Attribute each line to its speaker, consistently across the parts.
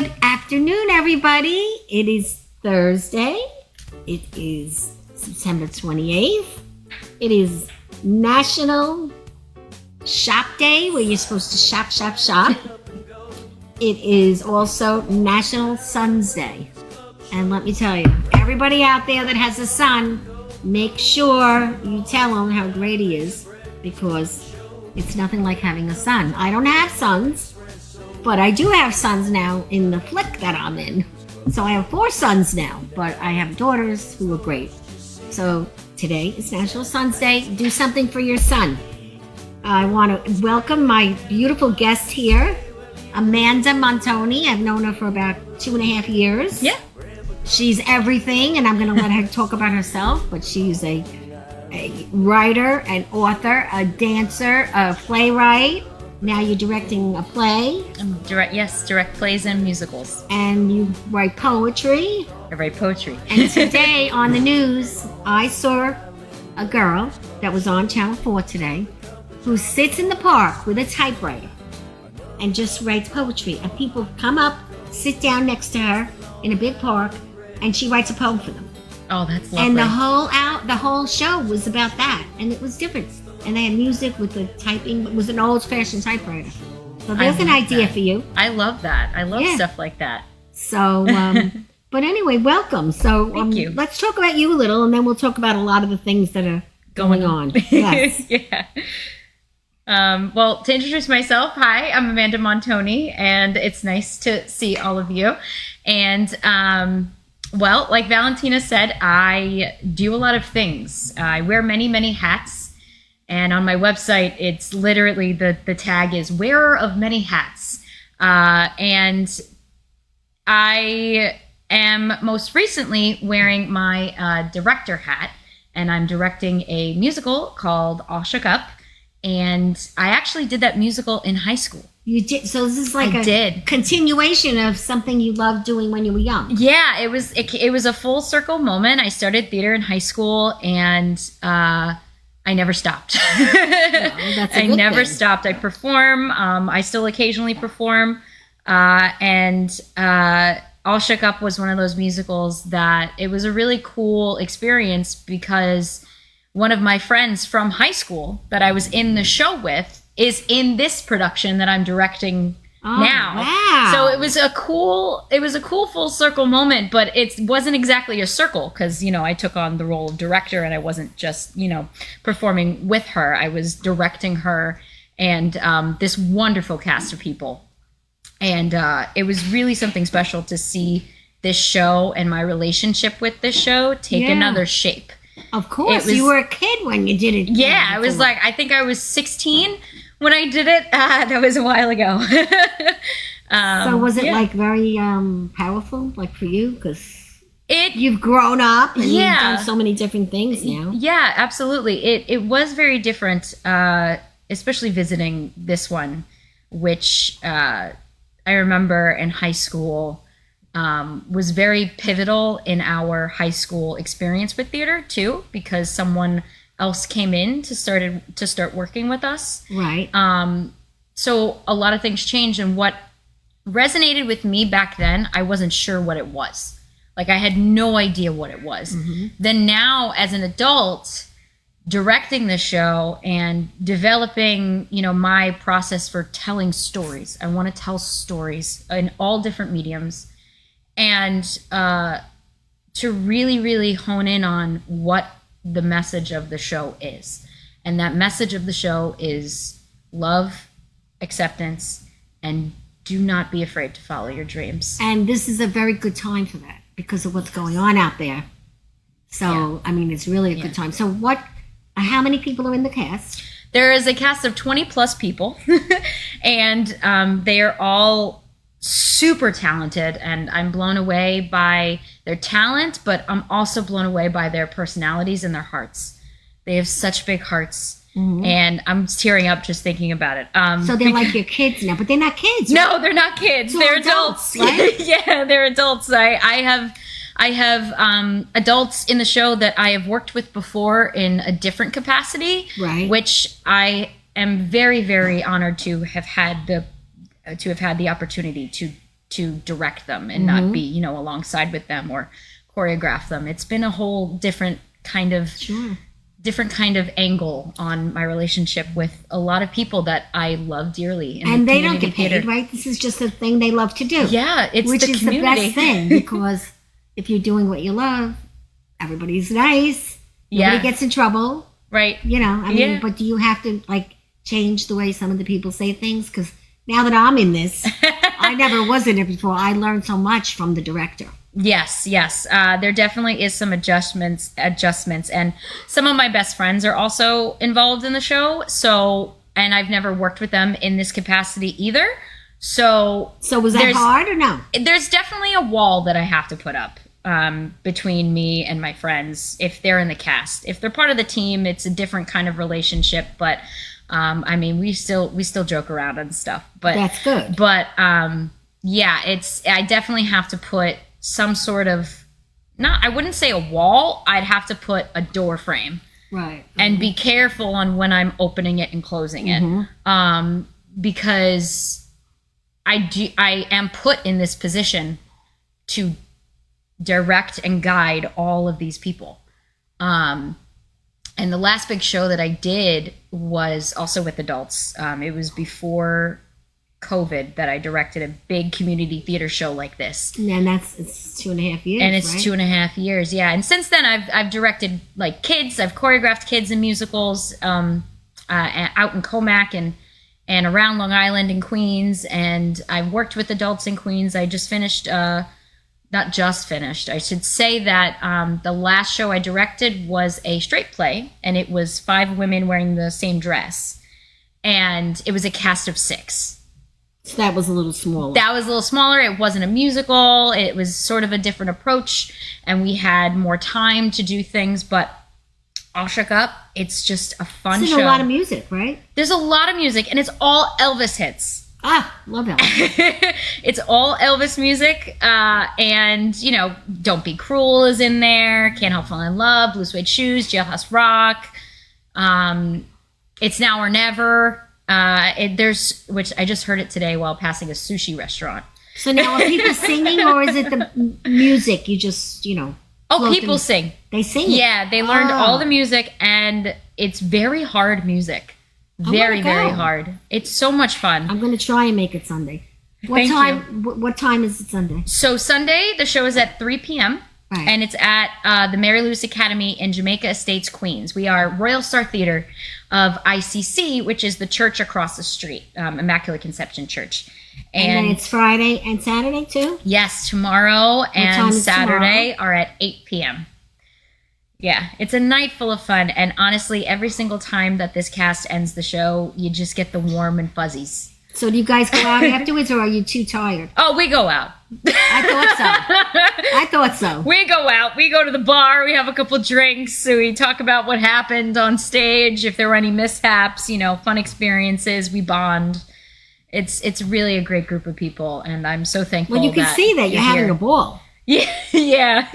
Speaker 1: Good afternoon, everybody. It is Thursday. It is September 28th. It is National Shop Day, where you're supposed to shop, shop, shop. It is also National Sons Day. And let me tell you, everybody out there that has a son, make sure you tell him how great he is, because it's nothing like having a son. I don't have sons, but I do have sons now in the flick that I'm in. So I have 4 sons now, but I have daughters who are great. So today is National Sons Day. Do something for your son. I want to welcome my beautiful guest here, Amanda Montoni. I've known her for about 2.5 years.
Speaker 2: Yeah.
Speaker 1: She's everything, and I'm going to let her talk about herself, but she's a writer, an author, a dancer, a playwright. Now you're directing a play.
Speaker 2: Direct plays and musicals.
Speaker 1: And you write poetry.
Speaker 2: I write poetry.
Speaker 1: And today on the news, I saw a girl that was on Channel 4 today who sits in the park with a typewriter and just writes poetry. And people come up, sit down next to her in a big park, and she writes a poem for them.
Speaker 2: Oh, that's lovely.
Speaker 1: And the whole show was about that, and it was different. And they had music with the typing. It was an old-fashioned typewriter. So there's an idea for you.
Speaker 2: I love that. I love stuff like that.
Speaker 1: So, but anyway, welcome. So
Speaker 2: Thank you.
Speaker 1: Let's talk about you a little, and then we'll talk about a lot of the things that are going on. Yes.
Speaker 2: Yeah. Well, to introduce myself, hi, I'm Amanda Montoni, and it's nice to see all of you. And well, like Valentina said, I do a lot of things. I wear many, many hats. And on my website, it's literally the tag is wearer of many hats. And I am most recently wearing my director hat, and I'm directing a musical called All Shook Up. And I actually did that musical in high school.
Speaker 1: You did. So this is like a continuation of something you loved doing when you were young.
Speaker 2: Yeah, it was a full circle moment. I started theater in high school, and I never stopped. I never stopped. I perform. I still occasionally perform. And All Shook Up was one of those musicals that it was a really cool experience, because one of my friends from high school that I was in the show with is in this production that I'm directing now.
Speaker 1: Wow.
Speaker 2: So it was a cool full circle moment, but it wasn't exactly a circle, because, I took on the role of director, and I wasn't just, performing with her. I was directing her and this wonderful cast of people. And it was really something special to see this show and my relationship with this show take another shape.
Speaker 1: Of course. You were a kid when you did it.
Speaker 2: Yeah, I was I think I was 16 when I did it. That was a while ago.
Speaker 1: So was it very powerful, for you? Because you've grown up and you've done so many different things now.
Speaker 2: Yeah, absolutely. It was very different, especially visiting this one, which I remember in high school was very pivotal in our high school experience with theater too, because someone else came in to start working with us.
Speaker 1: Right.
Speaker 2: So a lot of things changed, and what resonated with me back then, I wasn't sure what it was. I had no idea what it was. Mm-hmm. Then now, as an adult, directing the show and developing, my process for telling stories. I want to tell stories in all different mediums, and to really, really hone in on what the message of the show is. And that message of the show is love, acceptance, and do not be afraid to follow your dreams.
Speaker 1: And this is a very good time for that, because of what's going on out there. So, it's really a good time. So how many people are in the cast?
Speaker 2: There is a cast of 20 plus people, and they are all super talented, and I'm blown away by their talent, but I'm also blown away by their personalities and their hearts. They have such big hearts, and I'm tearing up just thinking about it.
Speaker 1: So they're like your kids now, but they're not kids.
Speaker 2: Right? No, they're not kids.
Speaker 1: So
Speaker 2: they're adults.
Speaker 1: Right?
Speaker 2: Yeah, they're adults. I have adults in the show that I have worked with before in a different capacity,
Speaker 1: right?
Speaker 2: Which I am very, very honored to have had the opportunity to to direct them and not be, you know, alongside with them or choreograph them. It's been a whole different kind of angle on my relationship with a lot of people that I love dearly.
Speaker 1: And they don't get paid, right? This is just a thing they love to do.
Speaker 2: Yeah, it's
Speaker 1: which
Speaker 2: the
Speaker 1: is
Speaker 2: community.
Speaker 1: the best thing, because if you're doing what you love, everybody's nice. Nobody gets in trouble.
Speaker 2: Right.
Speaker 1: You know, I mean, but do you have to like change the way some of the people say things? Because now that I'm in this, I never was in it before. I learned so much from the director.
Speaker 2: Yes. There definitely is some adjustments, and some of my best friends are also involved in the show. So, and I've never worked with them in this capacity either. So
Speaker 1: was that hard or no?
Speaker 2: There's definitely a wall that I have to put up between me and my friends if they're in the cast. If they're part of the team, it's a different kind of relationship. But I mean, we still joke around and stuff. But
Speaker 1: that's good.
Speaker 2: But yeah, I definitely have to put some sort of, I wouldn't say a wall. I'd have to put a door frame.
Speaker 1: Right.
Speaker 2: And be careful on when I'm opening it and closing it. Because I am put in this position to direct and guide all of these people. And the last big show that I did was also with adults. It was before COVID that I directed a big community theater show like this.
Speaker 1: And it's 2.5 years.
Speaker 2: And it's
Speaker 1: right?
Speaker 2: 2.5 years, yeah. And since then, I've directed like kids. I've choreographed kids in musicals out in Comac and around Long Island and Queens. And I've worked with adults in Queens. I just finished, not just finished. I should say that the last show I directed was a straight play, and it was 5 women wearing the same dress, and it was a cast of 6.
Speaker 1: So that was a little smaller.
Speaker 2: That was a little smaller. It wasn't a musical. It was sort of a different approach, and we had more time to do things. But all shook up, it's just a fun show.
Speaker 1: There's a lot of music, right?
Speaker 2: There's a lot of music, and it's all Elvis hits.
Speaker 1: Love Elvis.
Speaker 2: It's all Elvis music, and you know, "Don't Be Cruel" is in there. "Can't Help Falling in Love," "Blue Suede Shoes," "Jailhouse Rock." "It's Now or Never." Which I just heard it today while passing a sushi restaurant.
Speaker 1: So now are people singing, or is it the music? You just, you know.
Speaker 2: Oh, people sing.
Speaker 1: They sing.
Speaker 2: Yeah, they learned all the music, and it's very hard music. Very hard. It's so much fun.
Speaker 1: I'm going to try and make it Sunday. What time is it Sunday?
Speaker 2: So Sunday, the show is at 3 p.m.
Speaker 1: Right.
Speaker 2: And it's at the Mary Louise Academy in Jamaica Estates, Queens. We are Royal Star Theater of ICC, which is the church across the street, Immaculate Conception Church.
Speaker 1: And then it's Friday and Saturday too?
Speaker 2: Yes, tomorrow and Saturday are at 8 p.m. Yeah, it's a night full of fun. And honestly, every single time that this cast ends the show, you just get the warm and fuzzies.
Speaker 1: So do you guys go out afterwards, or are you too tired?
Speaker 2: Oh, we go out.
Speaker 1: I thought so.
Speaker 2: We go out. We go to the bar. We have a couple drinks. So we talk about what happened on stage, if there were any mishaps, you know, fun experiences. We bond. It's really a great group of people, and I'm so thankful.
Speaker 1: Well, you can see that you're having a ball.
Speaker 2: Yeah.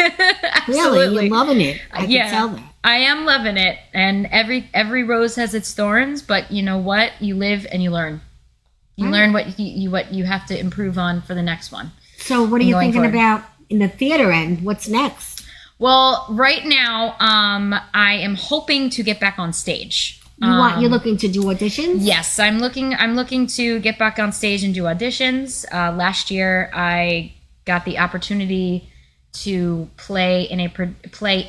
Speaker 1: Really, you're loving it. I can tell that.
Speaker 2: I am loving it, and every rose has its thorns. But you know what? You live and you learn. You learn what you have to improve on for the next one.
Speaker 1: So what are you thinking about in the theater end? What's next?
Speaker 2: Well, right now, I am hoping to get back on stage.
Speaker 1: You're looking to do auditions?
Speaker 2: Yes, I'm looking to get back on stage and do auditions. Last year, I got the opportunity to play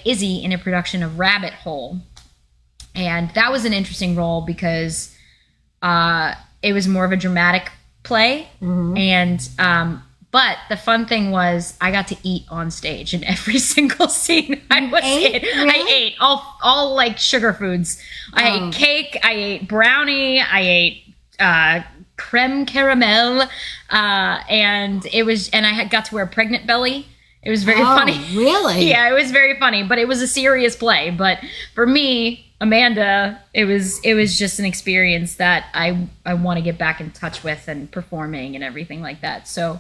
Speaker 2: Izzy in a production of Rabbit Hole, and that was an interesting role because it was more of a dramatic play, and but the fun thing was I got to eat on stage in every single scene I was in. Really? I ate all like sugar foods. I ate cake, I ate brownie, I ate creme caramel, and I got to wear a pregnant belly. It was very funny.
Speaker 1: Really?
Speaker 2: Yeah, it was very funny, but it was a serious play. But for me, Amanda, it was just an experience that I want to get back in touch with, and performing and everything like that. So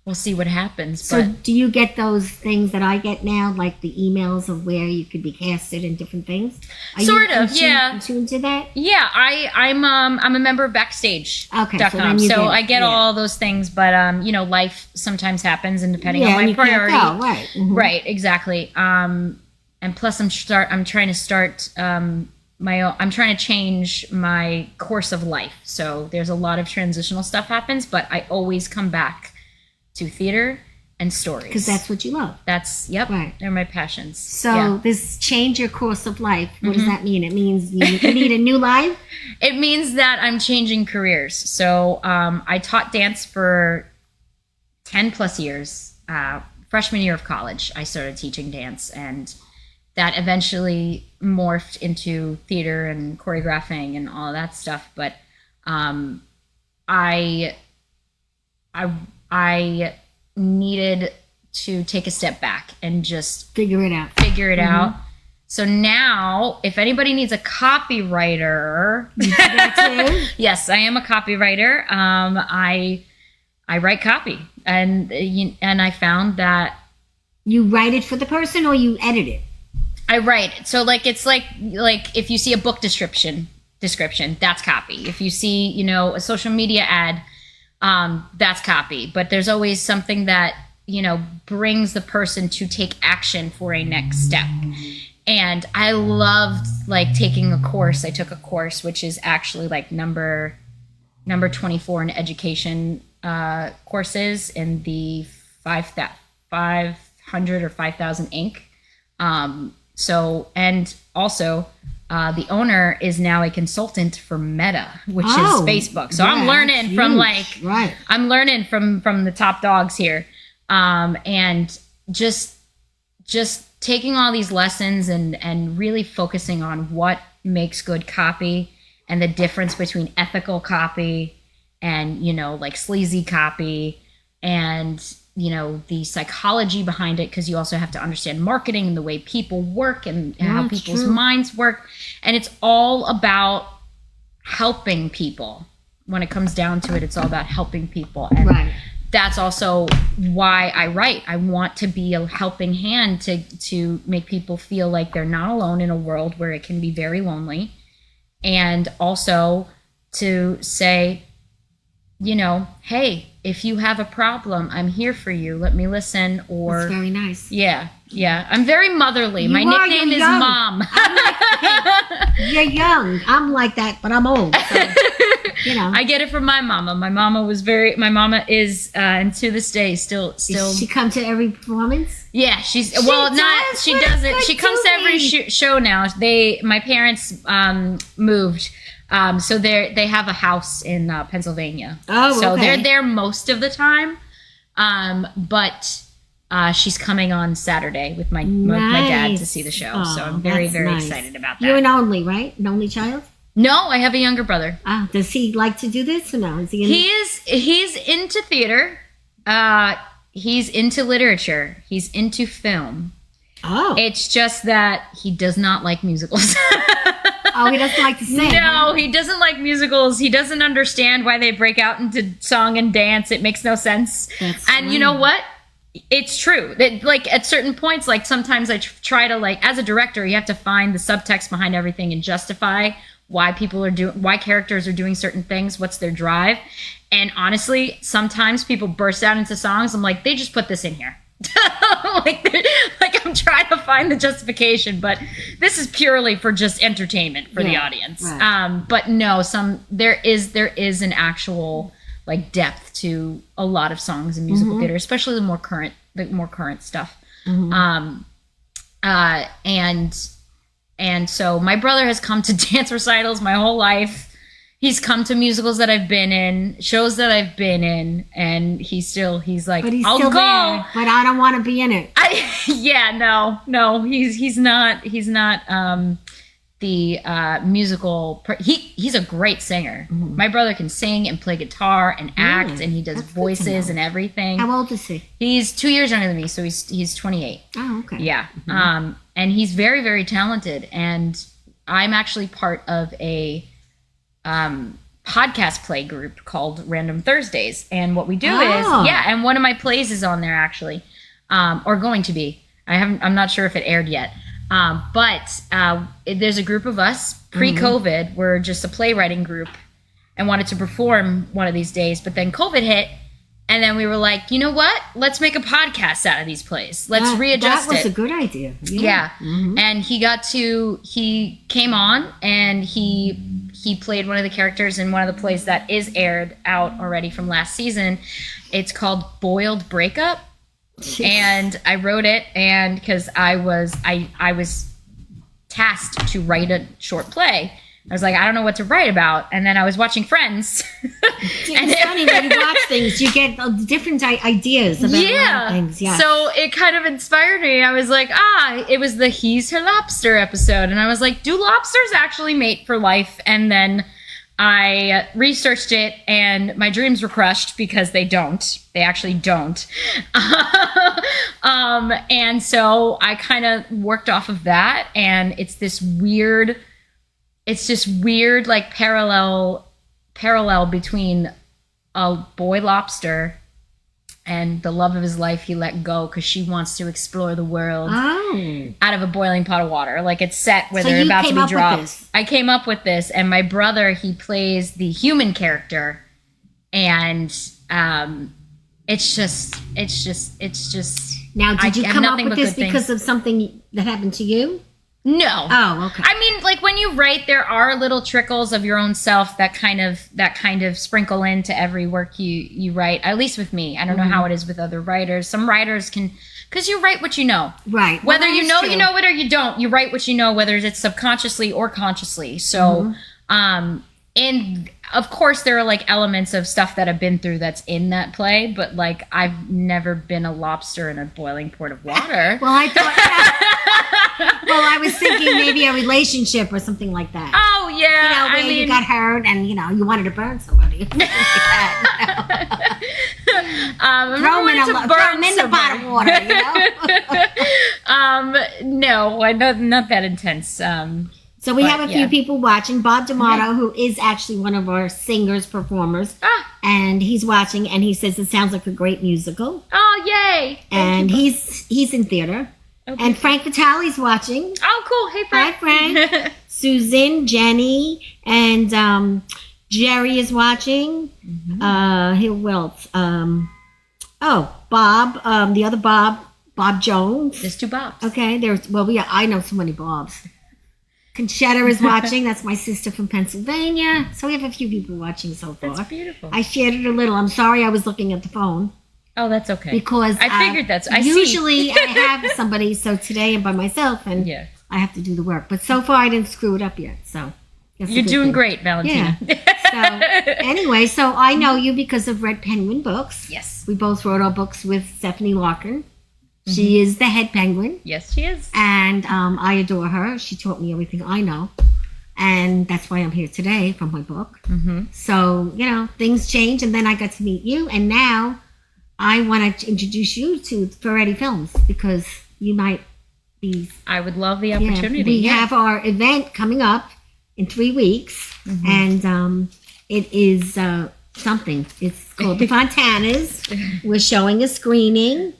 Speaker 2: we'll see what happens.
Speaker 1: So
Speaker 2: But
Speaker 1: do you get those things that I get now, like the emails of where you could be casted in different things? Are
Speaker 2: Sort
Speaker 1: you
Speaker 2: of, yeah.
Speaker 1: in tune to that?
Speaker 2: yeah, I'm a member of Backstage.com,
Speaker 1: Okay, so then you
Speaker 2: so
Speaker 1: get-
Speaker 2: I get
Speaker 1: yeah.
Speaker 2: all those things. But life sometimes happens, and depending on
Speaker 1: and
Speaker 2: my
Speaker 1: you can't
Speaker 2: priority,
Speaker 1: go, right? Mhm.
Speaker 2: right, exactly. And plus, I'm trying to start I'm trying to change my course of life. So there's a lot of transitional stuff happens, but I always come back to theater and stories.
Speaker 1: Because that's what you love.
Speaker 2: Yep,
Speaker 1: Right.
Speaker 2: they're my passions.
Speaker 1: So
Speaker 2: Yeah.
Speaker 1: this change your course of life. What
Speaker 2: Mm-hmm.
Speaker 1: does that mean? It means you need a new life.
Speaker 2: It means that I'm changing careers. So I taught dance for 10 plus years. Freshman year of college, I started teaching dance, and that eventually morphed into theater and choreographing and all of that stuff. But I needed to take a step back and just
Speaker 1: Figure it out.
Speaker 2: figure it out. So now, if anybody needs a copywriter,
Speaker 1: That too?
Speaker 2: yes, I am a copywriter. I write copy, and I found that
Speaker 1: You write it for the person or you edit it?
Speaker 2: I write. So it's like if you see a book description, that's copy. If you see a social media ad, that's copy. But there's always something that brings the person to take action for a next step. And I loved taking a course. I took a course which is actually number 24 in education courses in the 500 or 5,000 Inc. So, and also the owner is now a consultant for Meta, which is Facebook. So I'm learning
Speaker 1: that's
Speaker 2: from
Speaker 1: huge. Right.
Speaker 2: I'm learning from the top dogs here. And just taking all these lessons and really focusing on what makes good copy and the difference between ethical copy and, sleazy copy and, the psychology behind it. 'Cause you also have to understand marketing and the way people work and how
Speaker 1: That's
Speaker 2: people's
Speaker 1: true.
Speaker 2: minds work. And it's all about helping people. When it comes down to it, it's all about helping people. And
Speaker 1: Right.
Speaker 2: that's also why I write. I want to be a helping hand to make people feel like they're not alone in a world where it can be very lonely. And also to say, hey, if you have a problem, I'm here for you. Let me listen. Or
Speaker 1: That's very nice.
Speaker 2: yeah. I'm very motherly. My
Speaker 1: You are,
Speaker 2: nickname
Speaker 1: you're
Speaker 2: is
Speaker 1: young.
Speaker 2: Mom.
Speaker 1: You're young. I'm like that, but I'm old. So,
Speaker 2: I get it from my mama. My mama is and to this day still
Speaker 1: Does she come to every performance?
Speaker 2: yeah, she
Speaker 1: does?
Speaker 2: she
Speaker 1: What a
Speaker 2: doesn't.
Speaker 1: good
Speaker 2: She comes to every
Speaker 1: Julie.
Speaker 2: show now. My parents moved. So they have a house in Pennsylvania.
Speaker 1: Oh,
Speaker 2: so
Speaker 1: okay.
Speaker 2: they're there most of the time. But she's coming on Saturday with my dad to
Speaker 1: Nice.
Speaker 2: see the show.
Speaker 1: Oh,
Speaker 2: so I'm very
Speaker 1: that's
Speaker 2: very
Speaker 1: nice.
Speaker 2: excited about that.
Speaker 1: You're an only, right? An only child?
Speaker 2: No, I have a younger brother.
Speaker 1: Does he like to do this or no? Is he?
Speaker 2: He's into theater. He's into literature. He's into film.
Speaker 1: Oh,
Speaker 2: It's just that he does not like musicals.
Speaker 1: he doesn't like to sing.
Speaker 2: No, he doesn't like musicals. He doesn't understand why they break out into song and dance. It makes no sense.
Speaker 1: That's
Speaker 2: And you know what? It's true that at certain points, sometimes I try to as a director, you have to find the subtext behind everything and justify why why characters are doing certain things, what's their drive. And honestly, sometimes people burst out into songs. I'm like, they just put this in here. I'm trying to find the justification, but this is purely for just entertainment for the
Speaker 1: Yeah,
Speaker 2: audience.
Speaker 1: right.
Speaker 2: But no, there is an actual depth to a lot of songs in musical theater, especially the more current stuff. And so my brother has come to dance recitals my whole life. He's come to musicals that I've been in, shows that I've been in, and he's like,
Speaker 1: But he's
Speaker 2: I'll
Speaker 1: still
Speaker 2: go.
Speaker 1: there. But I don't want to be in it.
Speaker 2: No, he's not the musical. He's a great singer. My brother can sing and play guitar and act,
Speaker 1: Really?
Speaker 2: and he does
Speaker 1: That's good to
Speaker 2: voices
Speaker 1: know.
Speaker 2: and everything.
Speaker 1: How old is he?
Speaker 2: He's 2 years younger than me, so he's 28.
Speaker 1: Oh, okay.
Speaker 2: Yeah. And he's very, very talented. And I'm actually part of a podcast play group called Random Thursdays. And what we do
Speaker 1: Oh.
Speaker 2: is, and one of my plays is on there actually, or going to be. I'm not sure if it aired yet. But there's a group of us pre-COVID. We're just a playwriting group and wanted to perform one of these days. But then COVID hit. And then we were like, you know what? Let's make a podcast out of these plays. Let's readjust it.
Speaker 1: That was a good idea.
Speaker 2: Yeah. And he came on and he played one of the characters in one of the plays that is aired out already from last season. It's called Boiled Breakup. And I wrote it, and because I was tasked to write a short play. I was like, I don't know what to write about. And then I was watching Friends.
Speaker 1: It's funny when you watch things, you get different ideas about a lot of things. Yeah.
Speaker 2: So it kind of inspired me. I was like, it was the He's Her Lobster episode. And I was like, do lobsters actually mate for life? And then I researched it, and my dreams were crushed because they don't. They actually don't. And so I kind of worked off of that. And it's this weird like parallel between a boy lobster and the love of his life he let go because she wants to explore the world out of a boiling pot of water. Like it's set where they're about to be dropped. I came up with this, and my brother, he plays the human character, and it's just.
Speaker 1: Now, did you come up with this because of something that happened to you?
Speaker 2: No.
Speaker 1: Oh, okay.
Speaker 2: I mean, like when you write, there are little trickles of your own self that kind of sprinkle into every work you write. At least with me, I don't know how it is with other writers. Some writers can, because you write what you know,
Speaker 1: right?
Speaker 2: Whether you know it or you don't, you write what you know, whether it's subconsciously or consciously. So, and of course, there are like elements of stuff that I've been through that's in that play, but like I've never been a lobster in a boiling pot of water.
Speaker 1: Well, I thought. Well, I was thinking maybe a relationship or something like that.
Speaker 2: Oh yeah,
Speaker 1: where you got hurt and you wanted to burn somebody. Throw them in the pot of water.
Speaker 2: No, not that intense.
Speaker 1: So we have a few people watching. Bob D'Amato, who is actually one of our singers, performers, and he's watching, and he says it sounds like a great musical.
Speaker 2: Oh, yay!
Speaker 1: And he's in theater. Okay. And Frank Vitale's watching.
Speaker 2: Oh, cool! Hey, Frank.
Speaker 1: Hi, Frank. Susan, Jenny, and Jerry is watching. Who else? Bob. The other Bob Jones.
Speaker 2: There's two Bobs.
Speaker 1: Okay. I know so many Bobs. Conchetta is watching. That's my sister from Pennsylvania. So we have a few people watching so far.
Speaker 2: That's beautiful.
Speaker 1: I shared it a little. I'm sorry I was looking at the phone.
Speaker 2: Oh, that's okay.
Speaker 1: Because
Speaker 2: I figured that's...
Speaker 1: Usually I have somebody, so today I'm by myself, and I have to do the work. But so far I didn't screw it up yet, so...
Speaker 2: You're doing great, Valentina.
Speaker 1: Yeah. So, anyway, so I know you because of Red Penguin Books.
Speaker 2: Yes.
Speaker 1: We both wrote our books with Stephanie Larkin. She is the head penguin.
Speaker 2: Yes, she is.
Speaker 1: And I adore her. She taught me everything I know. And that's why I'm here today from my book. So, things change. And then I got to meet you. And now I want to introduce you to Ferretti Films because you might be...
Speaker 2: I would love the opportunity.
Speaker 1: We have our event coming up in 3 weeks. And it is something. It's called The Fontanas. We're showing a screening.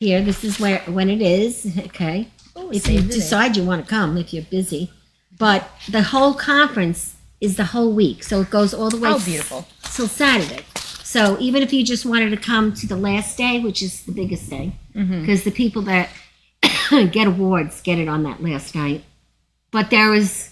Speaker 1: Here, this is when it is, okay? If you decide you want to come, if you're busy. But the whole conference is the whole week. So it goes all the way
Speaker 2: beautiful.
Speaker 1: Till Saturday. So even if you just wanted to come to the last day, which is the biggest day, because the people that get awards get it on that last night. But there is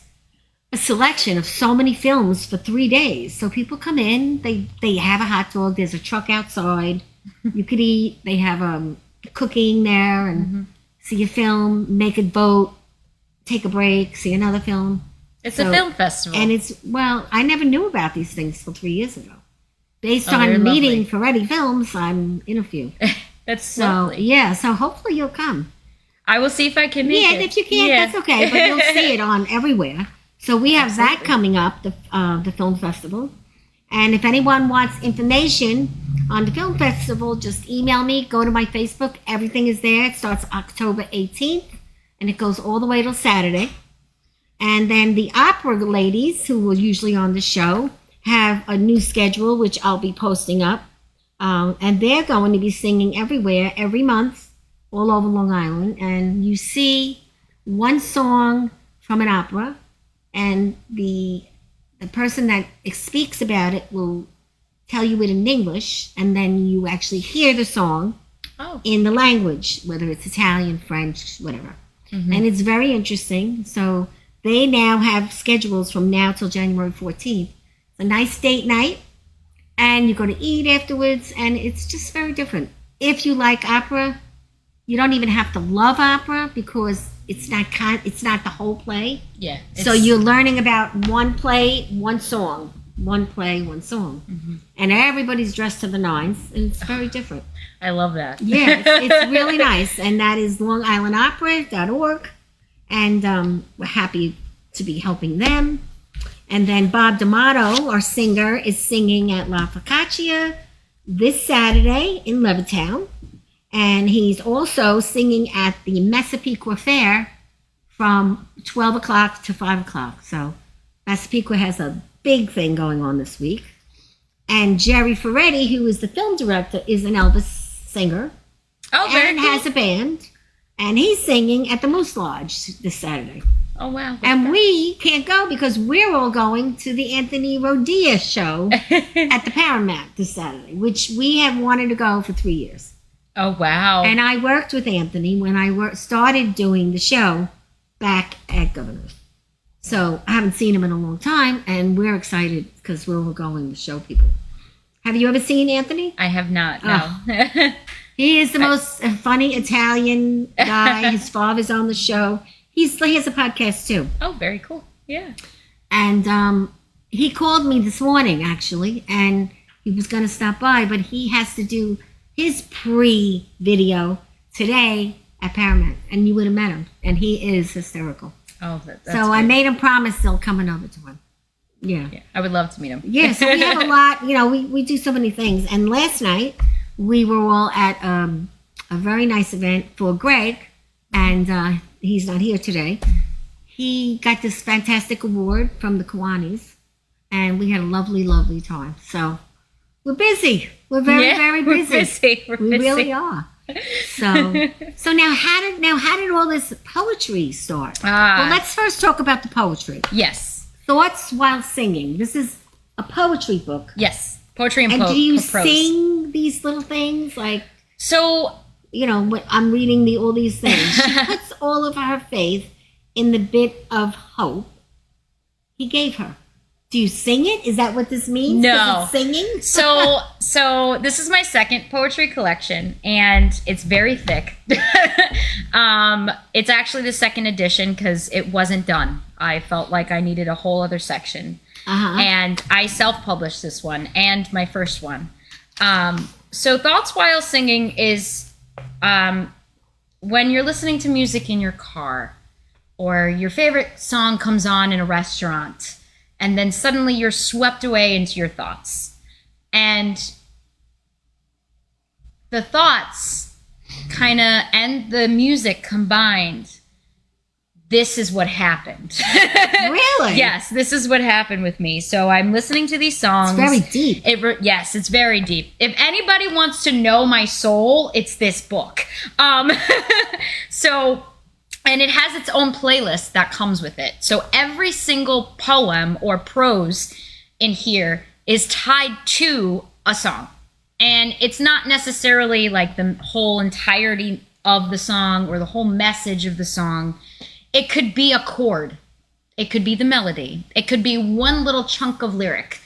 Speaker 1: a selection of so many films for 3 days. So people come in, they have a hot dog, there's a truck outside. You could eat, they have cooking there and see a film, make a vote, take a break, see another film.
Speaker 2: It's a film festival.
Speaker 1: And I never knew about these things till 3 years ago. Based on meeting Ferretti Films, I'm in a few.
Speaker 2: That's lovely.
Speaker 1: Yeah, so hopefully you'll come.
Speaker 2: I will see if I can make it.
Speaker 1: Yeah, and if you can't, that's okay, but you'll see it on everywhere. So we have that coming up, the film festival. And if anyone wants information on the film festival, just email me, go to my Facebook. Everything is there. It starts October 18th, and it goes all the way till Saturday. And then the opera ladies, who were usually on the show, have a new schedule, which I'll be posting up. And they're going to be singing everywhere, every month, all over Long Island. And you see one song from an opera, and the person that speaks about it will tell you it in English, and then you actually hear the song in the language, whether it's Italian, French, whatever. Mm-hmm. And it's very interesting. So they now have schedules from now till January 14th. It's a nice date night, and you go to eat afterwards, and it's just very different. If you like opera, you don't even have to love opera because it's not the whole play.
Speaker 2: Yeah.
Speaker 1: So you're learning about one play, one song. One play, one song. Mm-hmm. And everybody's dressed to the nines, and it's very different.
Speaker 2: I love that.
Speaker 1: Yeah, it's really nice. And that is longislandopera.org. And we're happy to be helping them. And then Bob D'Amato, our singer, is singing at La Focaccia this Saturday in Levittown. And he's also singing at the Massapequa Fair from 12 o'clock to 5 o'clock. So Massapequa has a big thing going on this week. And Jerry Ferretti, who is the film director, is an Elvis singer.
Speaker 2: Oh, very cool.
Speaker 1: Has a band. And he's singing at the Moose Lodge this Saturday.
Speaker 2: Oh, wow.
Speaker 1: And we can't go because we're all going to the Anthony Rodia show at the Paramount this Saturday, which we have wanted to go for 3 years.
Speaker 2: Oh, wow.
Speaker 1: And I worked with Anthony when I started doing the show back at Governor's. So I haven't seen him in a long time, and we're excited because we're all going to show people. Have you ever seen Anthony?
Speaker 2: I have not, no.
Speaker 1: He is the most funny Italian guy. His father's on the show. He has a podcast, too.
Speaker 2: Oh, very cool. Yeah.
Speaker 1: And he called me this morning, actually, and he was going to stop by, but he has to do his pre-video today at Paramount, and you would have met him, and he is hysterical.
Speaker 2: Oh, that's
Speaker 1: so great. I made him promise still coming over to him. Yeah.
Speaker 2: I would love to meet him.
Speaker 1: Yeah, so we have a lot, we do so many things. And last night, we were all at a very nice event for Greg, and he's not here today. He got this fantastic award from the Kiwanis, and we had a lovely, lovely time. So we're busy. We're very busy.
Speaker 2: We're
Speaker 1: we
Speaker 2: busy.
Speaker 1: really are. So now how did all this poetry start? Well, let's first talk about the poetry.
Speaker 2: Yes.
Speaker 1: Thoughts while singing. This is a poetry book.
Speaker 2: Yes. Poetry and
Speaker 1: prose. And do you
Speaker 2: prose.
Speaker 1: sing these little things? Like,
Speaker 2: so,
Speaker 1: I'm reading all these things. She puts all of her faith in the bit of hope he gave her. Do you sing it? Is that what this means?
Speaker 2: No.
Speaker 1: It's singing?
Speaker 2: So this is my second poetry collection, and it's very thick. It's actually the second edition because it wasn't done. I felt like I needed a whole other section. And I self-published this one and my first one. So Thoughts While Singing is when you're listening to music in your car, or your favorite song comes on in a restaurant, and then suddenly you're swept away into your thoughts. And the thoughts and the music combined, this is what happened.
Speaker 1: Really?
Speaker 2: Yes, this is what happened with me. So I'm listening to these songs.
Speaker 1: It's very deep.
Speaker 2: Yes, it's very deep. If anybody wants to know my soul, it's this book. And it has its own playlist that comes with it. So every single poem or prose in here is tied to a song. And it's not necessarily like the whole entirety of the song or the whole message of the song. It could be a chord. It could be the melody. It could be one little chunk of lyric.